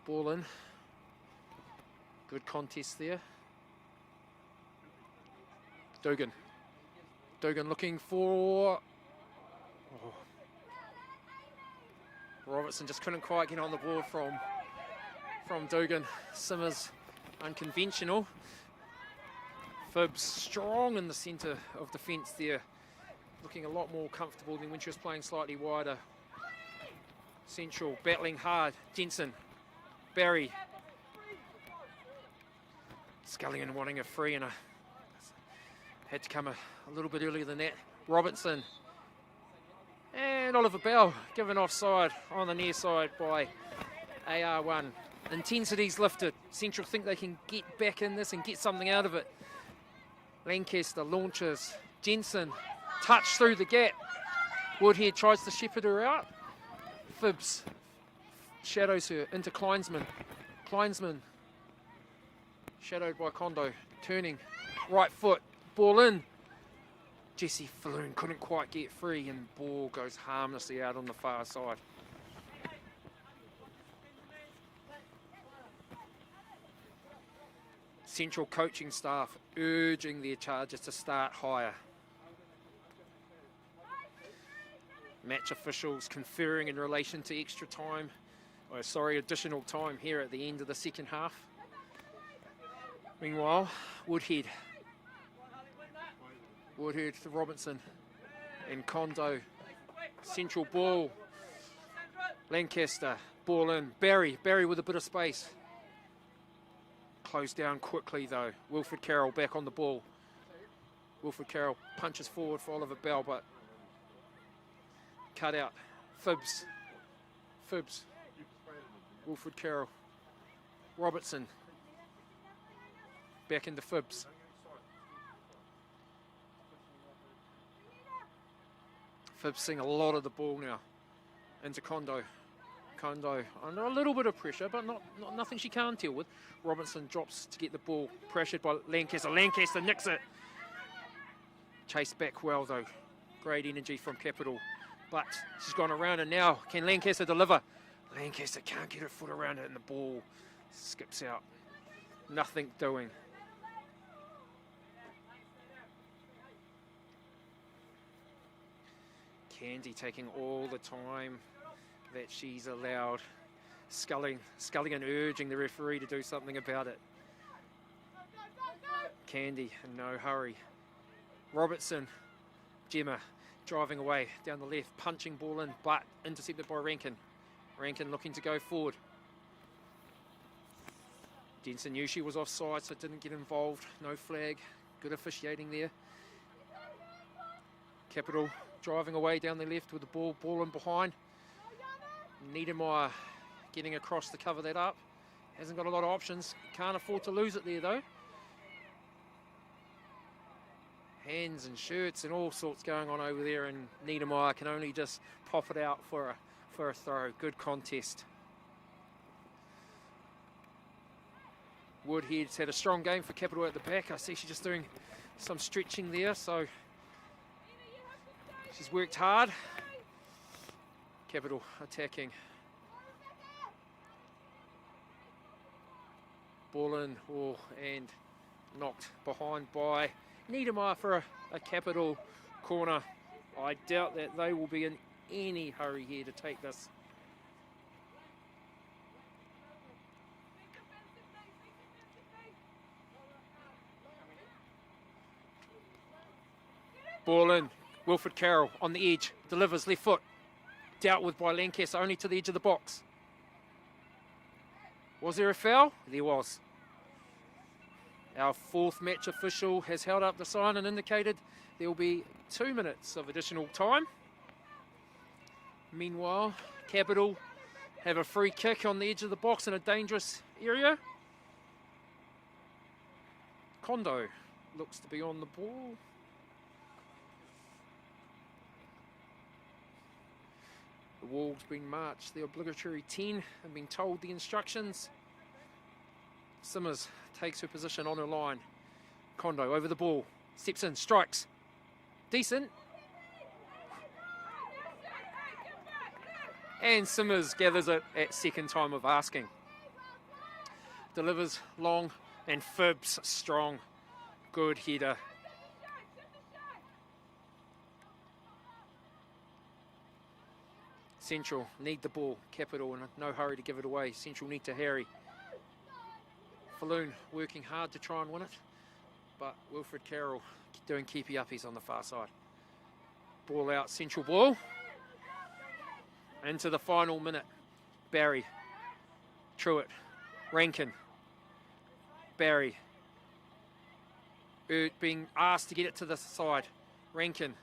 ball in. Good contest there. Dugan looking for... Oh. Robertson just couldn't quite get on the ball from Dugan. Simmers unconventional. Phibbs strong in the centre of defence there. Looking a lot more comfortable than when she was playing slightly wider. Central battling hard. Jensen. Barry. Sculligan wanting a free and had to come a little bit earlier than that. Robertson. And Oliver Bell given offside on the near side by AR1. Intensity's lifted. Central think they can get back in this and get something out of it. Lancaster launches. Jensen touch through the gap. Woodhead tries to shepherd her out. Phibbs shadows her into Kleinsman. Kleinsman shadowed by Kondo. Turning. Right foot. Ball in. Jesse Falloon couldn't quite get free and ball goes harmlessly out on the far side. Central coaching staff urging their charges to start higher. Match officials conferring in relation to extra time, additional time here at the end of the second half. Meanwhile, Woodhead to Robinson and Kondo. Central ball. Lancaster, ball in. Barry with a bit of space. Closed down quickly though. Wilfred Carroll back on the ball. Wilfred Carroll punches forward for Oliver Bell, but cut out. Phibbs. Wilfred Carroll. Robertson. Back into Phibbs. Phibbs seeing a lot of the ball now. Into Kondo. Kondo under a little bit of pressure, but nothing she can't deal with. Robinson drops to get the ball. Pressured by Lancaster. Lancaster nicks it. Chased back well though. Great energy from Capital. But she's gone around, and now can Lancaster deliver? Lancaster can't get her foot around it, and the ball skips out. Nothing doing. Candy taking all the time that she's allowed. Sculling and urging the referee to do something about it. Candy in no hurry. Robertson, Gemma driving away down the left, punching ball in, but intercepted by Rankin. Rankin looking to go forward. Denson knew she was offside, so didn't get involved. No flag. Good officiating there. Capital driving away down the left with the ball in behind. Niedermeyer getting across to cover that up. Hasn't got a lot of options. Can't afford to lose it there though. Hands and shirts and all sorts going on over there, and Niedermeyer can only just pop it out for a throw. Good contest. Woodhead's had a strong game for Capital at the back. I see she's just doing some stretching there, so she's worked hard. Capital attacking. Ball in, and knocked behind by Niedermeyer for a Capital corner. I doubt that they will be in any hurry here to take this. Ball in. Wilfred Carroll on the edge. Delivers left foot. Dealt with by Lancaster, only to the edge of the box. Was there a foul? There was. Our fourth match official has held up the sign and indicated there will be 2 minutes of additional time. Meanwhile, Capital have a free kick on the edge of the box in a dangerous area. Kondo looks to be on the ball. The wall's been marched, the obligatory 10 have been told the instructions. Simmers takes her position on her line. Kondo over the ball, steps in, strikes. Decent. And Simmers gathers it at second time of asking. Delivers long, and Phibbs strong. Good header. Central need the ball. Capital in no hurry to give it away. Central need to harry. Falloon working hard to try and win it, but Wilfred Carroll doing keepy-uppies on the far side. Ball out, Central ball. Into the final minute. Barry, Truitt, Rankin, Barry. Being asked to get it to the side. Rankin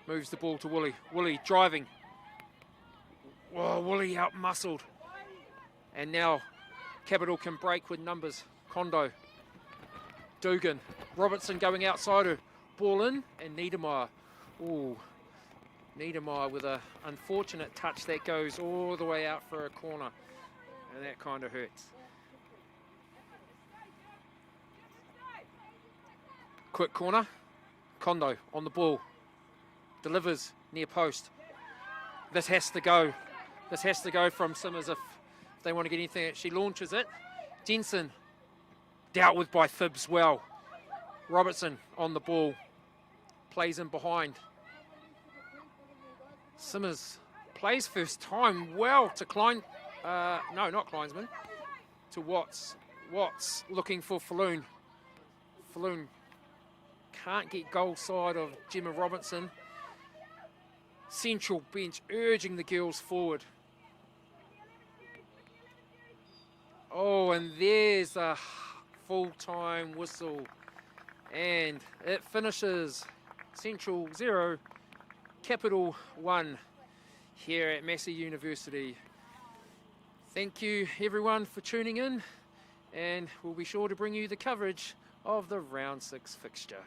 moves the ball to Woolley. Woolley driving. Whoa, Woolley out-muscled. And now Capital can break with numbers. Kondo, Dugan, Robertson going outside her. Ball in, and Niedermeyer. Ooh, Niedermeyer with an unfortunate touch that goes all the way out for a corner. And that kind of hurts. Quick corner. Kondo on the ball. Delivers near post. This has to go. This has to go from Simmers if they want to get anything. She launches it. Denson dealt with by Phibbs well. Robertson on the ball. Plays in behind. Simmers plays first time well to Klein. No, not Kleinsman. To Watts. Watts looking for Falloon. Falloon can't get goal side of Gemma Robertson. Central bench urging the girls forward. Oh, and there's a full-time whistle. And it finishes Central 0, Capital 1 here at Massey University. Thank you everyone for tuning in, and we'll be sure to bring you the coverage of the round 6 fixture.